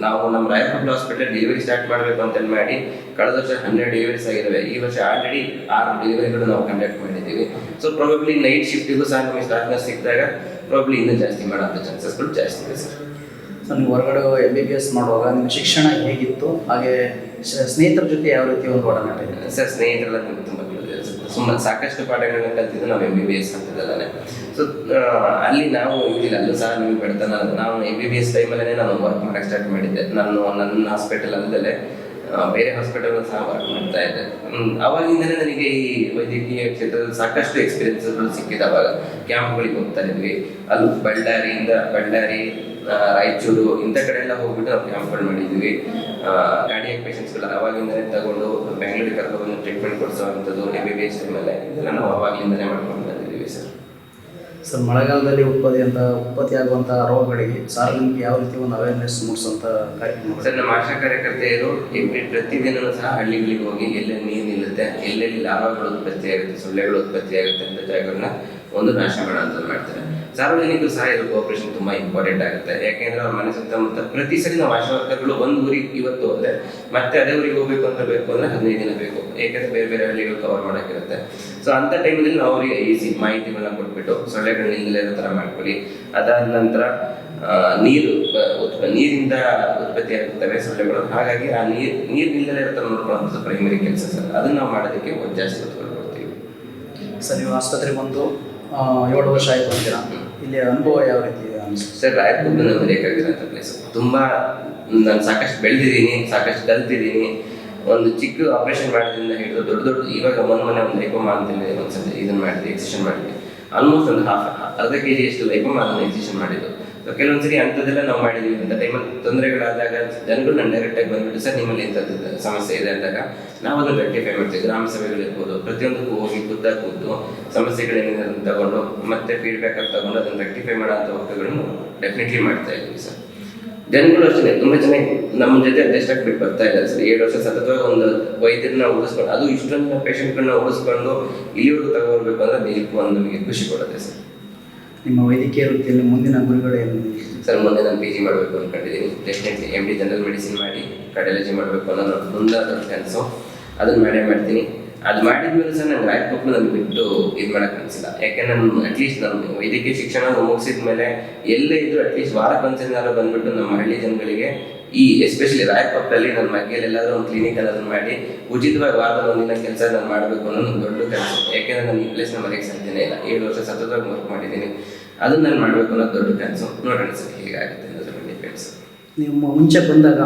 ನಾವು ನಮ್ಮ ರಾಯಕೋಟ್ ಹಾಸ್ಪಿಟಲ್ ಡೆಲಿವರಿ ಸ್ಟಾರ್ಟ್ ಮಾಡಬೇಕು ಅಂತ ಮಾಡಿ ಕಳೆದ ವರ್ಷ 12 ಡೆಲಿವರೀಸ್ ಆಗಿದ್ದಾವೆ. ಈ ವರ್ಷ ಆಲ್ರೆಡಿ 6 ಡೆಲಿವರಿಗಳು ನಾವು ಕಂಡಕ್ಟ್ ಮಾಡಿದ್ದೀವಿ. ಸೊ ಪ್ರಾಬಬ್ಲಿ ನೈಟ್ ಶಿಫ್ಟಿಗೂ ಸಹ ನಮಗೆ ಸ್ಟಾಫ್ ನರ್ಸ್ ಸಿಕ್ಕಿದಾಗ ಪ್ರಾಬಬ್ಲಿ ಇನ್ನೂ ಜಾಸ್ತಿ ಮಾಡೋಂಥ ಚಾನ್ಸಸ್ಗಳು ಜಾಸ್ತಿ ಇದೆ ಸರ್. ಸೊ ನೀವು ಹೊರಗಡೆ MBBS ಮಾಡುವಾಗ ನಿಮ್ಮ ಶಿಕ್ಷಣ ಹೇಗಿತ್ತು, ಹಾಗೆ ಸ್ನೇಹಿತರ ಜೊತೆ ಯಾವ ರೀತಿ ಒಂದು ಒಡನಾಟ ಇದೆ? ಸರ್ ಸ್ನೇಹಿತರೆಲ್ಲ ನಮಗೆ ತುಂಬ ಸುಮ್ಮನೆ ಸಾಕಷ್ಟು ಪಾಠಗಳನ್ನ ಕಲ್ತಿದ್ದು ನಾವು MBBS ಅಂತದಲ್ಲೇ. ಸೊ ಅಲ್ಲಿ ನಾವು ಇದಿಲ್ಲ, ಅಲ್ಲೂ ಸಹ ನಿಮಗೆ ಬೆಳ್ತಾನೆ ನಾವು MBBS ಟೈಮಲ್ಲೇ ನಾನು ವರ್ಕ್ ಮಾಡೋಕ್ಕೆ ಸ್ಟಾರ್ಟ್ ಮಾಡಿದ್ದೆ. ನನ್ನ ಹಾಸ್ಪಿಟಲ್ ಅಲ್ಲದೆ ಬೇರೆ ಹಾಸ್ಪಿಟಲ್ ಸಹ ವರ್ಕ್ ಮಾಡ್ತಾ ಇದ್ದೆ. ಅವಾಗಿಂದಲೇ ನನಗೆ ಈ ವೈದ್ಯಕೀಯ ಕ್ಷೇತ್ರದಲ್ಲಿ ಸಾಕಷ್ಟು ಎಕ್ಸ್ಪೀರಿಯನ್ಸ್ಗಳು ಸಿಕ್ಕಿದೆ. ಅವಾಗ ಕ್ಯಾಂಪ್ಗಳಿಗೆ ಹೋಗ್ತಾ ಇದ್ವಿ. ಅಲ್ಲಿ ಬಳ್ಳಾರಿ, ರಾಯಚೂರು ಇಂಥ ಕಡೆ ಎಲ್ಲ ಹೋಗ್ಬಿಟ್ಟು ನಾವು ಕ್ಯಾಂಪ್ಗಳು ಮಾಡಿದ್ವಿ. ಕಾರ್ಡಿಯಾಕ್ ಪೇಷಂಟ್ಸ್ಗಳು ಅವಾಗಿಂದಲೇ ತಗೊಂಡು ಬೆಂಗಳೂರಿಗೆ ಕರ್ಕೊಂಡು ಟ್ರೀಟ್ಮೆಂಟ್ ಕೊಡಿಸೋವಂಥದ್ದು MBBS ಟೈಮಲ್ಲೇ ಇದೆಲ್ಲ ನಾವು ಅವಾಗಿಂದಲೇ ಮಾಡ್ಕೊಂಡು ಬಂದಿದ್ದೀವಿ ಸರ್. ಸರ್ ಮಳೆಗಾಲದಲ್ಲಿ ಉತ್ಪತ್ತಿ ಆಗುವಂಥ ರೋಗಗಳಿಗೆ ಸಾರ್ವಜನಿಕ ಯಾವ ರೀತಿ ಒಂದು ಅವೇರ್ನೆಸ್ ಮೂಡಿಸುವಂಥ ಕಾರ್ಯಕ್ರಮ? ಸರ್ ನಮ್ಮ ಆಶಾ ಕಾರ್ಯಕರ್ತೆಯರು ಪ್ರತಿದಿನವೂ ಸಹ ಹಳ್ಳಿಗಳಿಗೆ ಹೋಗಿ ಎಲ್ಲೆಲ್ಲಿ ನೀರು ನಿಲ್ಲುತ್ತೆ, ಎಲ್ಲೆಲ್ಲಿ ಲಾರ್ವಾಗಳು ಉತ್ಪತ್ತಿ ಆಗುತ್ತೆ, ಸೊಳ್ಳೆಗಳು ಉತ್ಪತ್ತಿ ಆಗುತ್ತೆ ಅಂತ ಜಾಗಗಳನ್ನ ಒಂದು ನಾಶ ಮಾಡೋಂಥದ್ದು ಮಾಡ್ತಾರೆ. ಸಾರ್ವಜನಿಕರು ಸಹ ಇದು ಕೋಆಪರೇಷನ್ ತುಂಬ ಇಂಪಾರ್ಟೆಂಟ್ ಆಗುತ್ತೆ. ಯಾಕೆಂದ್ರೆ ಅವ್ರ ಮನೆ ಸುತ್ತಮುತ್ತ ಪ್ರತಿ ಸರಿ ನಾವು ಆಶಾ ವರ್ಕರ್ಗಳು ಒಂದು ಊರಿಗೆ ಇವತ್ತು ಹೋದರೆ ಮತ್ತೆ ಅದೇ ಊರಿಗೆ ಹೋಗ್ಬೇಕು ಅಂತ ಬೇಕು ಅಂದರೆ 15 ದಿನ ಬೇಕು. ಏಕೆಂದರೆ ಬೇರೆ ಬೇರೆ ಹಳ್ಳಿಗಳು ಕವರ್ ಮಾಡೋಕ್ಕಿರುತ್ತೆ. ಸೊ ಅಂಥ ಟೈಮಲ್ಲಿ ನಾವು ಅವರಿಗೆ ಈಸಿ ಮಾಹಿತಿಗಳನ್ನ ಕೊಟ್ಬಿಟ್ಟು ಸೊಳ್ಳೆಗಳು ನಿಲ್ಲದೇ ಇರೋ ಥರ ಮಾಡ್ಕೊಳ್ಳಿ. ಅದಾದ ನಂತರ ನೀರಿಂದ ಉತ್ಪತ್ತಿ ಆಗುತ್ತವೆ ಸೊಳ್ಳೆಗಳು, ಹಾಗಾಗಿ ಆ ನೀರು ನಿಲ್ಲದೇ ಇರೋ ಥರ ನೋಡ್ಕೊಳ್ಳೋಂಥದ್ದು ಪ್ರೈಮರಿ ಕೆಲಸ ಸರ್. ಅದನ್ನು ನಾವು ಮಾಡೋದಕ್ಕೆ ಜಾಸ್ತಿ ಒತ್ತು ಕೊಡ್ತೀವಿ ಸರ್. ನೀವು ಆಸ್ಪತ್ರೆಗೆ ಬಂದು 7 ವರ್ಷ ಆಯಿತು ಅಂತೀರಾ, ಇಲ್ಲಿ ಅನುಭವ ಯಾವ ರೀತಿ ಅನಿಸುತ್ತೆ? ಸರ್ ರಾಯಕೋಟ್ ನನ್ನ ಮರೆಯೋಕ್ಕಾಗಿರೋಂಥ ಪ್ಲೇಸು. ತುಂಬ ನಾನು ಸಾಕಷ್ಟು ಬೆಳೆದಿದ್ದೀನಿ, ಸಾಕಷ್ಟು ಕಲ್ತಿದ್ದೀನಿ. ಒಂದು ಚಿಕ್ಕ ಆಪರೇಷನ್ ಮಾಡೋದ್ರಿಂದ ಹಿಡಿದು ದೊಡ್ಡ ಇವಾಗ ಮೊನ್ನೆ ಒಂದು ಲೈಕೋಮಾ ಅಂತೇಳಿ ಒಂದ್ಸತಿ ಇದನ್ನು ಮಾಡಿದ್ವಿ, ಎಕ್ಸಿಷನ್ ಮಾಡಿದ್ವಿ. ಆಲ್ಮೋಸ್ಟ್ ಒಂದು ಅರ್ಧ kg ಅಷ್ಟು ಲೈಕೋಮಾ ಅದನ್ನು ಎಕ್ಸಿಷನ್ ಮಾಡಿದ್ದು. ಸೊ ಕೆಲವೊಂದ್ಸರಿ ಅಂಥದ್ದೆಲ್ಲ ನಾವು ಮಾಡಿದ್ವಿ. ಅಂತ ಟೈಮಲ್ಲಿ ತೊಂದರೆಗಳಾದಾಗ ಜನಗಳು ನಾನು ಡೈರೆಕ್ಟಾಗಿ ಬಂದುಬಿಟ್ಟು ಸರ್ ನಿಮ್ಮಲ್ಲಿ ಇಂಥದ್ದು ಸಮಸ್ಯೆ ಇದೆ ಅಂದಾಗ ನಾವು ಅದನ್ನು ರೆಕ್ಟಿಫೈ ಮಾಡ್ತೀವಿ. ಗ್ರಾಮ ಸಭೆಗಳಿರ್ಬೋದು, ಪ್ರತಿಯೊಂದಕ್ಕೂ ಹೋಗಿ ಕೂತು ಸಮಸ್ಯೆಗಳೇನಿದೆ ಅದನ್ನು ತಗೊಂಡು ಮತ್ತೆ ಫೀಡ್ಬ್ಯಾಕ್ ಆಗಿ ತಗೊಂಡು ಅದನ್ನು ರೆಕ್ಟಿಫೈ ಮಾಡೋಂಥ ವರ್ಕ್ಗಳನ್ನು ಡೆಫಿನೆಟ್ಲಿ ಮಾಡ್ತಾ ಇದ್ದೀವಿ ಸರ್. ಜನಗಳು ಅಷ್ಟೇ ತುಂಬ ಚೆನ್ನಾಗಿ ನಮ್ಮ ಜೊತೆ ಅಡ್ಜಸ್ಟ್ ಆಗಿಬಿಟ್ಟು ಬರ್ತಾ ಇದ್ದಾರೆ ಸರ್. 7 ವರ್ಷ ಸತತವಾಗಿ ಒಂದು ವೈದ್ಯರನ್ನ ಉಳಿಸ್ಕೊಂಡು, ಅದು ಇಷ್ಟೊಂದು ಪೇಷಂಟ್ಗಳನ್ನ ಉಳಿಸ್ಕೊಂಡು ಇಲ್ಲಿವರೆಗೂ ತಗೋಬರ್ಬೇಕು ಅಂದರೆ ನಿಜಕ್ಕೂ ಒಂದು ನಮಗೆ ಖುಷಿ ಕೊಡುತ್ತೆ ಸರ್. ನಿಮ್ಮ ವೈದ್ಯಕೀಯ ವೃತ್ತಿಯಲ್ಲಿ ಮುಂದಿನ ಗುರಿಗಳು ಏನು ಸರ್? ಮುಂದೆ ನಾನು PG ಮಾಡಬೇಕು ಅಂದ್ಕೊಂಡಿದ್ದೀನಿ. ಡೆಫಿನೆಟ್ಲಿ MD ಜನರಲ್ ಮೆಡಿಸಿನ್ ಮಾಡಿ ಕಾರ್ಡಿಯಾಲಜಿ ಮಾಡಬೇಕು ಅನ್ನೋ ಮುಂದಾದ ಕೆಲಸ. ಅದನ್ನು ಮಾಡ್ತೀನಿ. ಅದು ಮಾಡಿದ್ಮೇಲೆ ಸರ್ ನಂಗೆ ರಾಯಕೋಟ್ ನನಗೆ ಬಿಟ್ಟು ಇದು ಮಾಡೋಕ್ಕೆ ಅನಿಸಿಲ್ಲ. ಯಾಕೆಂದ್ರೆ ನಾನು ಅಟ್ಲೀಸ್ಟ್ ನಮ್ಮ ವೈದ್ಯಕೀಯ ಶಿಕ್ಷಣ ಮುಗಿಸಿದ ಮೇಲೆ ಎಲ್ಲೇ ಇದ್ದರೂ ಅಟ್ಲೀಸ್ಟ್ ವಾರಕ್ಕೊಂದ್ಸಲ ಬಂದುಬಿಟ್ಟು ನಮ್ಮ ಹಳ್ಳಿ ಜನಗಳಿಗೆ ಈ ಎಸ್ಪೆಷಲಿ ರಾಯಕೋಟಲ್ಲಿ ನನ್ನ ಮಗ್ಗೆಯಲ್ಲಿ ಎಲ್ಲಾದರೂ ಒಂದು ಕ್ಲಿನಿಕ್ ಅನ್ನೋದನ್ನು ಮಾಡಿ ಉಚಿತವಾಗಿ ವಾರದ ಒಂದಿನ ಕೆಲಸ ನಾನು ಮಾಡಬೇಕು ಅನ್ನೋದು ಒಂದು ದೊಡ್ಡ ಕೆಲಸ. ಯಾಕೆಂದರೆ ನಾನು ಈ ಪ್ಲೇಸ್ನ ಮರೆಯೋಕ್ಕೆ ಸಾಧ್ಯನೇ ಇಲ್ಲ. 7 ವರ್ಷ ಸತತವಾಗಿ ವರ್ಕ್ ಮಾಡಿದ್ದೀನಿ. ಅದನ್ನ ನಾನು ಮಾಡಬೇಕು ಅನ್ನೋದು ದೊಡ್ಡ ಕನಸು. ನೋಡೋಣ ಸರ್ ಹೇಗಾಗುತ್ತೆ ಅನ್ನೋದ್ರ ಮೇಲೆ ಡಿಪೆಂಡ್ಸ್. ನೀವು ಮುಂಚೆ ಬಂದಾಗ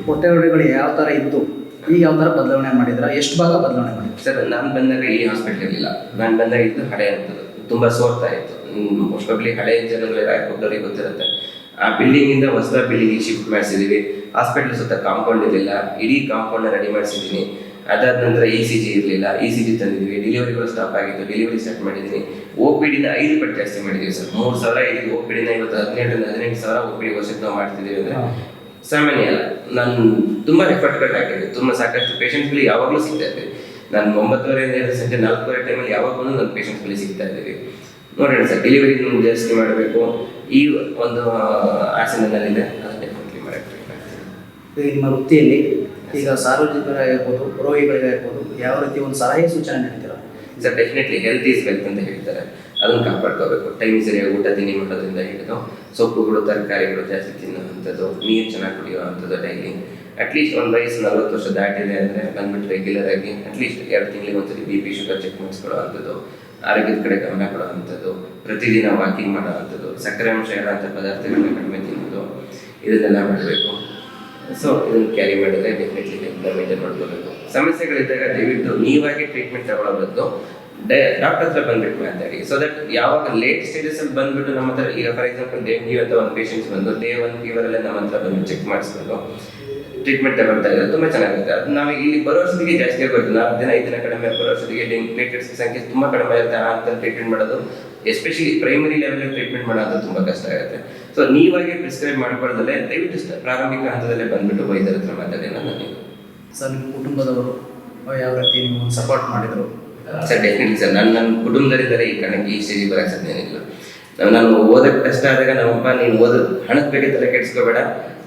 ಹೊಟ್ಟೆ ಹೊಡೆಗಳು ಯಾವ ಥರ ಇತ್ತು, ಈಗ ಯಾವ ಥರ ಬದಲಾವಣೆ ಮಾಡಿದ್ರ, ಎಷ್ಟು ಭಾಗ ಬದಲಾವಣೆ ಮಾಡಿದ್ರು? ಸರ್ ನಾನು ಬಂದಾಗ ಈ ಹಾಸ್ಪಿಟಲ್ ಇರಲಿಲ್ಲ. ನಾನು ಬಂದಾಗ ಇದ್ದು ಹಳೆ ಅಂತದ್ದು ತುಂಬ ಸೋರ್ತಾ ಇತ್ತು. ಮೋಸ್ಟ್ ಪ್ರಾಬಬ್ಲಿ ಹಳೆ ಜನಗಳು ರಾಯಕೋಟದವ್ರಿಗೆ ಗೊತ್ತಿರುತ್ತೆ. ಆ ಬಿಲ್ಡಿಂಗಿಂದ ಹೊಸ ಬಿಲ್ಡಿಂಗಿಗೆ ಶಿಫ್ಟ್ ಮಾಡಿಸಿದ್ದೀವಿ. ಹಾಸ್ಪಿಟಲ್ ಸುತ್ತ ಕಾಂಪೌಂಡ್ ಇರಲಿಲ್ಲ, ಇಡೀ ಕಾಂಪೌಂಡ್ನ ರೆಡಿ ಮಾಡಿಸಿದ್ದೀನಿ. ಅದಾದ ನಂತರ ECG ಇರಲಿಲ್ಲ, ECG ತಂದಿದ್ವಿ. ಡೆಲಿವರಿಗಳು ಸ್ಟಾಪ್ ಆಗಿತ್ತು, ಡೆಲಿವರಿ ಸ್ಟಾರ್ಟ್ ಮಾಡಿದ್ದೀನಿ. OPD 5 ಪಟ್ಟು ಜಾಸ್ತಿ ಮಾಡಿದ್ದೀವಿ ಸರ್. 3,000 ಇಲ್ಲಿ OPD ಇವತ್ತು 18,000 OPD ವರ್ಷಕ್ಕೆ ನಾವು ಮಾಡ್ತಿದ್ದೀವಿ ಅಂದರೆ ಸಾಮಾನ್ಯ ಅಲ್ಲ. ನಾನು ತುಂಬ ಎಫರ್ಟ್ಗಳು ಹಾಕಿದ್ದೆ, ತುಂಬ ಸಾಕಷ್ಟು ಪೇಷಂಟ್ಸ್ಗಳು ಯಾವಾಗಲೂ ಸಿಗ್ತಾ ಇದ್ದೆ. ನಾನು 9:30 ಸಂಜೆ 4:30 ಟೈಮಲ್ಲಿ ಯಾವಾಗಲೂ ನನ್ನ ಪೇಷಂಟ್ಸ್ಗಳಿಗೆ ಸಿಗ್ತಾ ಇದ್ದೀವಿ. ನೋಡೋಣ ಸರ್, ಡೆಲಿವರಿ ಜಾಸ್ತಿ ಮಾಡಬೇಕು. ಈ ಒಂದು ಆಸನದಲ್ಲಿದೆ, ಅದನ್ನು ಡೆಫಿನೆಟ್ಲಿ ಮಾಡೋಕ್ಕೆ ಟ್ರೈ ಮಾಡ್ತೀನಿ. ನಿಮ್ಮ ವೃತ್ತಿಯಲ್ಲಿ ಈಗ ಸಾರ್ವಜನಿಕರಾಗಿರ್ಬೋದು, ರೋಗಿಗಳಿಗಾಗಿರ್ಬೋದು, ಯಾವ ರೀತಿ ಒಂದು ಸಲಹೆ ಸೂಚನೆ ನೀಡ್ತೀರಾ? Sir definitely health is wealth ಅಂತ ಹೇಳ್ತಾರೆ, ಅದನ್ನು ಕಾಪಾಡ್ಕೋಬೇಕು. ಟೈಮ್ ಸರಿಯಾಗಿ ಊಟ ತಿಂಡಿ ಮಾಡೋದ್ರಿಂದ ಹಿಡಿದು ಸೊಪ್ಪುಗಳು ತರಕಾರಿಗಳು ಜಾಸ್ತಿ ತಿನ್ನುವಂಥದ್ದು, ನೀರು ಚೆನ್ನಾಗಿ ಕುಡಿಯುವಂಥದ್ದು ಡೈಲಿ. ಅಟ್ಲೀಸ್ಟ್ ಒಂದು ವಯಸ್ಸು 40 ವರ್ಷ ದಾಟಿದೆ ಅಂದರೆ ಬಂದ್ಬಿಟ್ಟು ರೆಗ್ಯುಲರ್ ಆಗಿ ಅಟ್ಲೀಸ್ಟ್ 2 ತಿಂಗಳಿಗೆ ಒಂದ್ಸರಿ BP ಶುಗರ್ ಚೆಕ್ ಮಾಡಿಸ್ಕೊಳ್ಳೋವಂಥದ್ದು, ಆರೋಗ್ಯದ ಕಡೆ ಗಮನ ಕೊಡುವಂಥದ್ದು, ಪ್ರತಿದಿನ ವಾಕಿಂಗ್ ಮಾಡೋವಂಥದ್ದು, ಸಕ್ಕರೆ ಅಂಶ ಇರೋಂಥ ಪದಾರ್ಥಗಳನ್ನ ಕಡಿಮೆ ತಿನ್ನೋದು, ಇದನ್ನೆಲ್ಲ ಮಾಡಬೇಕು. ಸೊ ಇದನ್ನು ಕ್ಯಾರಿ ಮಾಡಿದರೆ ಡೆಫಿನೆಟ್ಲಿ ಮೇಂಟೈನ್ ಮಾಡ್ಕೋಬೇಕು. ಸಮಸ್ಯೆಗಳಿದ್ದಾಗ ದಯವಿಟ್ಟು ನೀವಾಗಿ ಟ್ರೀಟ್ಮೆಂಟ್ ತಗೊಳ್ಳೋ ಬದಲು ಡಾಕ್ಟರ್ ಹತ್ರ ಬಂದ್ಬಿಟ್ಟು ಮಾತಾಡಿ. ಸೊ ದಟ್ ಯಾವಾಗ ಲೇಟ್ ಸ್ಟೇಜಸಲ್ಲಿ ಬಂದ್ಬಿಟ್ಟು ನಮ್ಮ ಹತ್ರ, ಈಗ ಫಾರ್ ಎಕ್ಸಾಂಪಲ್ ಡೇ ಅಂತ ಒಂದು ಪೇಷಂಟ್ಸ್ ಬಂದು ಡೇ 1 ಫೀವರಲ್ಲೇ ನಮ್ಮ ಹತ್ರ ಬಂದು ಚೆಕ್ ಮಾಡಿಸ್ಕೊಂಡು ಟ್ರೀಟ್ಮೆಂಟ್ ತಗೊಳ್ತಾ ಇದ್ದಾರೆ, ತುಂಬ ಚೆನ್ನಾಗಿರುತ್ತೆ. ಅದು ನಾವು ಇಲ್ಲಿ ಬರೋಷ್ಟೊತ್ತಿಗೆ ಜಾಸ್ತಿ ಆಗೋಯ್ತು. 4 ದಿನ 5 ದಿನ ಕಡಿಮೆ ಬರೋಷ್ಟೊತ್ತಿಗೆ ಪ್ಲೇಟ್ಲೆಟ್ಸ್ ಸಂಖ್ಯೆ ತುಂಬ ಕಡಿಮೆ ಇರುತ್ತೆ. ಅಂತ ಟ್ರೀಟ್ಮೆಂಟ್ ಮಾಡೋದು, ಎಸ್ಪೆಷಲಿ ಪ್ರೈಮರಿ ಲೆವೆಲ್ ಟ್ರೀಟ್ಮೆಂಟ್ ಮಾಡೋದು ತುಂಬ ಕಷ್ಟ ಆಗುತ್ತೆ. ಸೊ ನೀವಾಗೆ ಪ್ರಿಸ್ಕ್ರೈಬ್ ಮಾಡ್ಕೊಳ್ಳೋದಲ್ಲೇ ದಯವಿಟ್ಟು ಪ್ರಾರಂಭಿಕ ಹಂತದಲ್ಲೇ ಬಂದ್ಬಿಟ್ಟು ವೈದ್ಯರ ಹತ್ರ ಮಾತಾಡಿ. ನನಗೆ ಸರ್, ನಿಮ್ಮ ಕುಟುಂಬದವರು ಯಾವ ರೀತಿ ನೀವು ಸಪೋರ್ಟ್ ಮಾಡಿದರು? ಸರ್ ಡೆಫಿನೆಟ್ಲಿ ಸರ್, ನನ್ನ ಕುಟುಂಬದಲ್ಲಿದ್ದರೆ ಈ ಕಣಕ್ಕೆ ಈ ಸ್ಟೇಜಿಗೆ ಬರೋಕ್ಕೆ ಸಾಧ್ಯ ಏನಿಲ್ಲ. ನಾನು ಓದಕ್ಕೆ ಕಷ್ಟ ಆದಾಗ ನಮ್ಮಪ್ಪ, ನೀನು ಓದು, ಹಣದ ಬಗ್ಗೆ ತಲೆ ಕೆಡಿಸ್ಕೋಬೇಡ,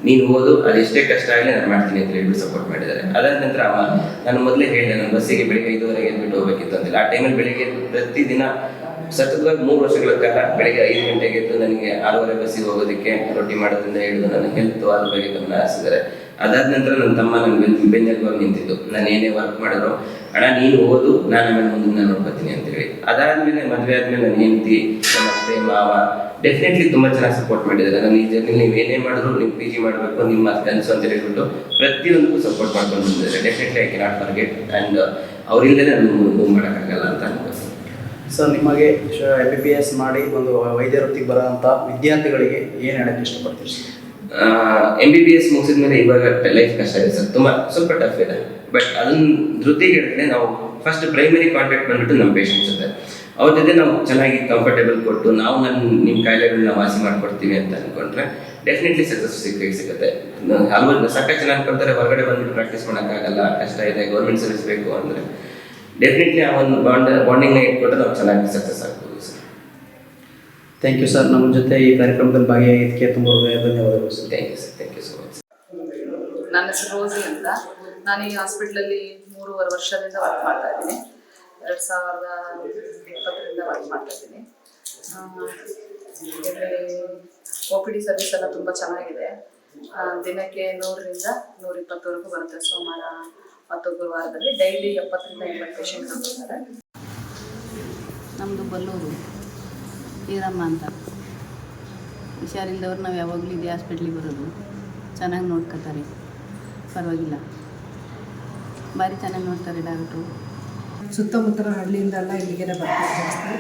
ನೀನು ಓದು, ಅದೆಷ್ಟೇ ಕಷ್ಟ ಆಗಲಿ ನಾನು ಮಾಡ್ತೀನಿ ಅಂತ ಹೇಳ್ಬಿಟ್ಟು ಸಪೋರ್ಟ್ ಮಾಡಿದ್ದಾರೆ. ಅದಾದ ನಂತರ ನಾನು ಮೊದಲೇ ಹೇಳಿದೆ, ನಾನು ಬಸ್ಸಿಗೆ ಬೆಳಿಗ್ಗೆ 5:30 ಎದ್ಬಿಟ್ಟು ಹೋಗ್ಬೇಕಿತ್ತು ಅಂತಿಲ್ಲ. ಆ ಟೈಮಲ್ಲಿ ಬೆಳಿಗ್ಗೆ ಪ್ರತಿದಿನ ಸತತವಾಗಿ 3 ವರ್ಷಗಳ ಕಾಲ ಬೆಳಿಗ್ಗೆ 5 ಗಂಟೆಗೆ ಎದ್ದು ನನಗೆ 6:30 ಬಸ್ಸಿಗೆ ಹೋಗೋದಕ್ಕೆ ರೊಟ್ಟಿ ಮಾಡೋದ್ರಿಂದ ಹಿಡಿದು ನನ್ನ ಹೆಲ್ತ್ ಅದ್ರ ಬಗ್ಗೆ ಗಮನ ಹರಿಸಿದ್ದಾರೆ. ಅದಾದ ನಂತರ ನನ್ನ ತಮ್ಮ ನನ್ನ ಬೆನ್ನೆಲುಬಾಗಿ ನಿಂತಿದ್ದು. ನಾನು ಏನೇ ವರ್ಕ್ ಮಾಡಿದ್ರು, ಅಣ್ಣ ನೀನು ಓದು, ನಾನು ಆಮೇಲೆ ಮುಂದೆ ನಾನು ನೋಡ್ಕೊತೀನಿ ಅಂತೇಳಿ. ಅದಾದಮೇಲೆ ಮದುವೆ ಆದಮೇಲೆ ನನ್ನ ಹೆಂಡತಿ, ನನ್ನ ಅತ್ತೆ, ಮಾವ ಡೆಫಿನೆಟ್ಲಿ ತುಂಬ ಚೆನ್ನಾಗಿ ಸಪೋರ್ಟ್ ಮಾಡಿದ್ದಾರೆ. ನಾನು ಈ ಜರ್ನಿ ನೀವು ಏನೇ ಮಾಡಿದ್ರು ನೀವು PG ಮಾಡಬೇಕು, ನಿಮ್ಮ ಕನಸು ಅಂತ ಹೇಳ್ಬಿಟ್ಟು ಪ್ರತಿಯೊಂದಕ್ಕೂ ಸಪೋರ್ಟ್ ಮಾಡ್ಕೊಂಡು ಬಂದಿದ್ದಾರೆ. Definitely I cannot forget. And ಅವರಿಂದಲೇ ನಾನು ಮೂವ್ ಮಾಡೋಕ್ಕಾಗಲ್ಲ ಅಂತ ಅನ್ಬೋದು. ಸರ್, ನಿಮಗೆ MBBS ಮಾಡಿ ಒಂದು ವೈದ್ಯ ವೃತ್ತಿಗೆ ಬರೋಂಥ ವಿದ್ಯಾರ್ಥಿಗಳಿಗೆ ಏನು ಹೇಳೋಕ್ಕೆ ಇಷ್ಟಪಡ್ತೀರಿ? MBBS ಮುಗಿಸಿದ ಮೇಲೆ ಇವಾಗ ಲೈಫ್ ಕಷ್ಟ ಇದೆ ಸರ್, ಸ್ವಲ್ಪ ಟಫ್ ಇದೆ. ಬಟ್ ಅದನ್ನ ಜೊತೆಗೆ ಹೇಳಿದ್ರೆ ನಾವು ಫಸ್ಟ್ ಪ್ರೈಮರಿ ಕಾಂಟ್ಯಾಕ್ಟ್ ಬಂದ್ಬಿಟ್ಟು ನಮ್ಮ ಪೇಷಂಟ್ಸ್ ಜೊತೆ, ಅವ್ರ ಜೊತೆ ನಾವು ಚೆನ್ನಾಗಿ ಕಂಫರ್ಟೇಬಲ್ ಕೊಟ್ಟು ನಾವು ನಿಮ್ಮ ಕಾಯಿಲೆಗಳನ್ನ ವಾಸಿ ಮಾಡ್ಕೊಡ್ತೀವಿ ಅಂತ ಅಂದ್ಕೊಂಡ್ರೆ ಡೆಫಿನೆಟ್ಲಿ ಸಕ್ಸಸ್ ಸಿಗುತ್ತೆ. ಹಲವಾರು ಸಾಕಷ್ಟು ಜನ ಅನ್ಕೊಳ್ತಾರೆ ಹೊರಗಡೆ ಬಂದ್ಬಿಟ್ಟು ಪ್ರಾಕ್ಟೀಸ್ ಮಾಡೋಕ್ಕಾಗಲ್ಲ, ಕಷ್ಟ ಇದೆ, ಗೌರ್ಮೆಂಟ್ ಸರ್ವಿಸ್ ಬೇಕು ಅಂದರೆ ಡೆಫಿನೆಟ್ಲಿ ಆ ಒಂದು ಬಾಂಡಿಂಗ್ನ ಇಟ್ಕೊಂಡ್ರೆ ನಾವು ಚೆನ್ನಾಗಿ ಸಕ್ಸಸ್ ಆಗ್ಬೋದು ಸರ್. ಥ್ಯಾಂಕ್ ಯು ಸರ್, ನಮ್ಮ ಜೊತೆ ಈ ಕಾರ್ಯಕ್ರಮದಲ್ಲಿ ಭಾಗಿಯಾಗಿದ್ದಕ್ಕೆ ತುಂಬ ಧನ್ಯವಾದಗಳು sir. Thank you sir, thank you so much. ನನ್ನ ಹೆಸರು ರೋಸಿ ಅಂತ. ನಾನು ಈ ಹಾಸ್ಪಿಟ್ಲಲ್ಲಿ 3.5 ವರ್ಷದಿಂದ ವರ್ಕ್ ಮಾಡ್ತಾ ಇದ್ದೀನಿ. 2020ರಿಂದ ವರ್ಕ್ ಮಾಡ್ತಾ ಇದ್ದೀನಿ. ಇಲ್ಲಿ OPD ಸರ್ವಿಸ್ ಎಲ್ಲ ತುಂಬ ಚೆನ್ನಾಗಿದೆ. ದಿನಕ್ಕೆ 100ರಿಂದ 120ವರೆಗೂ ಬರುತ್ತೆ. ಸೋಮವಾರ ಮತ್ತು ಗುರುವಾರದಲ್ಲಿ ಡೈಲಿ 70ರಿಂದ 80 ಪೇಷಂಟ್ಗಳು ಬರ್ತಾರೆ. ನಮ್ಮದು ಬಲ್ಲೂರು ಈರಮ್ಮ ಅಂತ. ಹುಷಾರಿಲ್ಲದವ್ರು ನಾವು ಯಾವಾಗಲೂ ಇದೇ ಹಾಸ್ಪಿಟ್ಲಿಗೆ ಬರೋದು. ಚೆನ್ನಾಗಿ ನೋಡ್ಕೊತಾರೆ, ಪರವಾಗಿಲ್ಲ, ಭಾರಿ ಚೆನ್ನಾಗಿ ನೋಡ್ತಾರೆ ಡಾಕ್ಟ್ರು. ಸುತ್ತಮುತ್ತಲ ಹಳ್ಳಿಯಿಂದೆಲ್ಲ ಇಲ್ಲಿಗೆ ಬರ್ತಾರೆ ಜಾಸ್ತಿ.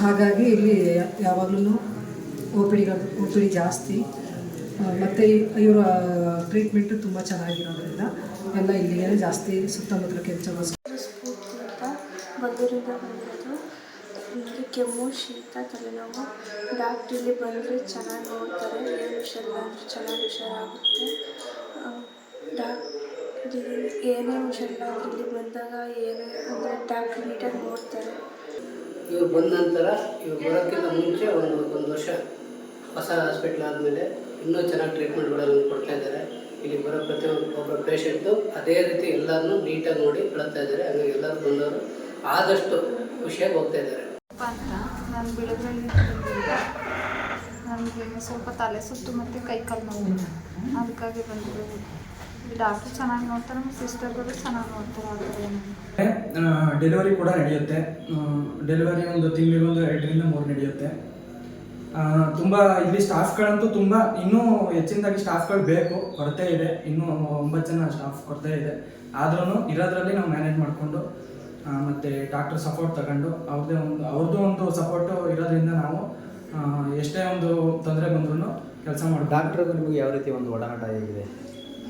ಹಾಗಾಗಿ ಇಲ್ಲಿ ಯಾವಾಗಲೂ OPD ಜಾಸ್ತಿ. ಮತ್ತು ಇವರ ಟ್ರೀಟ್ಮೆಂಟು ತುಂಬ ಚೆನ್ನಾಗಿರೋದ್ರಿಂದ ಎಲ್ಲ ಇಲ್ಲಿಗೆ ಜಾಸ್ತಿ ಸುತ್ತಮುತ್ತಲ ಕೆಲಸ. ಸ್ಫೂರ್ತಿ ಅಂತ ಬಲ್ಲೂರಿಂದ ಬಂದಿರೋದು. ನನಗೆ ಕೆಮ್ಮು, ಶೀತ, ತಲೆನೋವು. ಡಾಕ್ಟ್ರ್ ಇಲ್ಲಿ ಬಂದರೆ ಚೆನ್ನಾಗಿ ನೋಡ್ತಾರೆ, ಏನು ಹುಷಾರಿಲ್ಲ ಅಂದರೆ ಚೆನ್ನಾಗಿ ಹುಷಾರಾಗುತ್ತೆ. ಏನೇ ಹುಷಾರಿಲ್ಲ ಅಂದರೆ ಇಲ್ಲಿ ಬಂದಾಗ ಏನೇ ಅಂದರೆ ಡಾಕ್ಟ್ರ್ ನೀಟಾಗಿ ನೋಡ್ತಾರೆ. ಇವ್ರು ಬಂದ ನಂತರ ಇವ್ರು ಬರೋಕ್ಕಿಂತ ಮುಂಚೆ ಒಂದು ವರ್ಷ ಹೊಸ ಹಾಸ್ಪಿಟ್ಲ್ ಆದಮೇಲೆ ಇನ್ನೂ ಚೆನ್ನಾಗಿ ಟ್ರೀಟ್ಮೆಂಟ್ಗಳನ್ನು ಕೊಡ್ತಾಯಿದ್ದಾರೆ. ಇಲ್ಲಿ ಬರೋ ಪ್ರತಿಯೊಬ್ಬ ಪೇಷಂಟು ಅದೇ ರೀತಿ ಎಲ್ಲರನ್ನೂ ನೀಟಾಗಿ ನೋಡಿ ಕಳ್ತಾ ಇದ್ದಾರೆ. ಹಾಗಾಗಿ ಎಲ್ಲರೂ ಬಂದವರು ಆದಷ್ಟು ಖುಷಿಯಾಗಿ ಹೋಗ್ತಾ ಇದ್ದಾರೆ. ಅಂತ ನಾನು ಬೆಳಗ್ಗೆಯಲ್ಲಿ ನನಗೆ ಸ್ವಲ್ಪ ತಲೆ ಸುತ್ತು ಮತ್ತು ಕೈಕಾಲು ನೋವು, ಅದಕ್ಕಾಗಿ ಬಂದಿರೋದು. ಡಾಕ್ಟರ್ ಚೆನ್ನಾಗಿ ನೋಡ್ತಾರೆ, ನಮ್ಮ ಸಿಸ್ಟರ್ಗಳು ಚೆನ್ನಾಗಿ ನೋಡ್ತಾರೆ. ಆ ಥರ ಏನಿಲ್ಲ. ಡೆಲಿವರಿ ಕೂಡ ನಡೆಯುತ್ತೆ. ಡೆಲಿವರಿ ಒಂದು ತಿಂಗಳಿಗೆ ಒಂದು 2 ರಿಂದ 3 ನಡೆಯುತ್ತೆ. ತುಂಬ ಇಲ್ಲಿ ಸ್ಟಾಫ್ಗಳಂತೂ ತುಂಬ ಇನ್ನೂ ಹೆಚ್ಚಿನದಾಗಿ ಸ್ಟಾಫ್ಗಳು ಬೇಕು, ಕೊರತೆ ಇದೆ. ಇನ್ನೂ 9 ಜನ ಸ್ಟಾಫ್ ಕೊರತೆ ಇದೆ. ಆದ್ರೂ ಇರೋದ್ರಲ್ಲಿ ನಾವು ಮ್ಯಾನೇಜ್ ಮಾಡಿಕೊಂಡು ಮತ್ತು ಡಾಕ್ಟರ್ ಸಪೋರ್ಟ್ ತಗೊಂಡು ಅವ್ರದ್ದು ಒಂದು ಸಪೋರ್ಟು ಇರೋದ್ರಿಂದ ನಾವು ಎಷ್ಟೇ ಒಂದು ತೊಂದರೆ ಬಂದ್ರೂ ಕೆಲಸ ಮಾಡಿ. ಡಾಕ್ಟ್ರಿಗೂ ನಿಮಗೆ ಯಾವ ರೀತಿ ಒಂದು ಒಡನಾಟ ಹೇಗಿದೆ?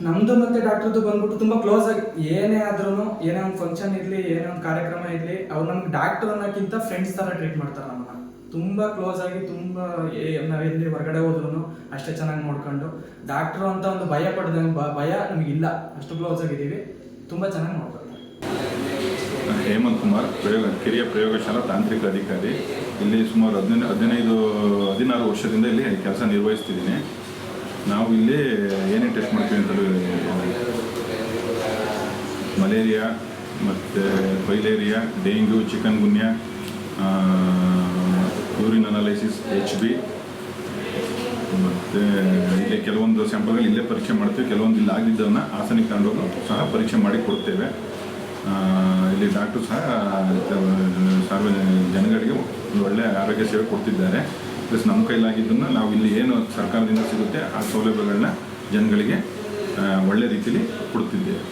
ನಮ್ಮದು ಮತ್ತು ಡಾಕ್ಟ್ರದ್ದು ಬಂದ್ಬಿಟ್ಟು ತುಂಬ ಕ್ಲೋಸ್ ಆಗಿ ಏನೇ ಆದ್ರೂ, ಏನೇ ಒಂದು ಫಂಕ್ಷನ್ ಇರಲಿ, ಏನೇ ಒಂದು ಕಾರ್ಯಕ್ರಮ ಇರಲಿ, ಅವ್ರು ನಮ್ಗೆ ಡಾಕ್ಟರ್ ಅನ್ನೋಕ್ಕಿಂತ ಫ್ರೆಂಡ್ಸ್ ಥರ ಟ್ರೀಟ್ ಮಾಡ್ತಾರೆ ನಮ್ಮನ್ನು. ತುಂಬ ಕ್ಲೋಸ್ ಆಗಿ, ತುಂಬ ನಾವೆಲ್ಲಿ ಹೊರಗಡೆ ಹೋದ್ರೂ ಅಷ್ಟೇ ಚೆನ್ನಾಗಿ ನೋಡ್ಕೊಂಡು, ಡಾಕ್ಟ್ರು ಅಂತ ಒಂದು ಭಯ ಪಡ್ದಂಗೆ ಭಯ ನಮಗಿಲ್ಲ, ಅಷ್ಟು ಕ್ಲೋಸ್ ಆಗಿದ್ದೀವಿ. ತುಂಬ ಚೆನ್ನಾಗಿ ನೋಡ್ಕೊಳ್ತಾರೆ. ಹೇಮಂತ್ ಕುಮಾರ್, ಕಿರಿಯ ಪ್ರಯೋಗಶಾಲಾ ತಾಂತ್ರಿಕ ಅಧಿಕಾರಿ. ಇಲ್ಲಿ ಸುಮಾರು 16 ವರ್ಷದಿಂದ ಇಲ್ಲಿ ಕೆಲಸ ನಿರ್ವಹಿಸ್ತಿದ್ದೀನಿ. ನಾವು ಇಲ್ಲಿ ಏನೇ ಟೆಸ್ಟ್ ಮಾಡ್ತೀವಿ ಅಂತಲೂ ಮಲೇರಿಯಾ ಮತ್ತು filaria, dengue, chikungunya, urine analysis, HB, ಮತ್ತು ಇಲ್ಲಿ ಕೆಲವೊಂದು ಸ್ಯಾಂಪಲ್ಗಳು ಇಲ್ಲೇ ಪರೀಕ್ಷೆ ಮಾಡ್ತೀವಿ. ಕೆಲವೊಂದು ಇಲ್ಲಿ ಆಗಿದ್ದವನ್ನ ಹಾಸನಿಗೆ ತಗೊಂಡೋಗಿ ಸಹ ಪರೀಕ್ಷೆ ಮಾಡಿ ಕೊಡ್ತೇವೆ. ಇಲ್ಲಿ ಡಾಕ್ಟ್ರು ಸಹ ಜನಗಳಿಗೆ ಒಂದು ಒಳ್ಳೆಯ ಆರೋಗ್ಯ ಸೇವೆ ಕೊಡ್ತಿದ್ದಾರೆ. ಪ್ಲಸ್ ನಮ್ಮ ಕೈಲಾಗಿದ್ದನ್ನು ನಾವು ಇಲ್ಲಿ ಏನು ಸರ್ಕಾರದಿಂದ ಸಿಗುತ್ತೆ ಆ ಸೌಲಭ್ಯಗಳನ್ನ ಜನಗಳಿಗೆ ಒಳ್ಳೆ ರೀತಿಯಲ್ಲಿ ಕೊಡ್ತಿದ್ದೇವೆ.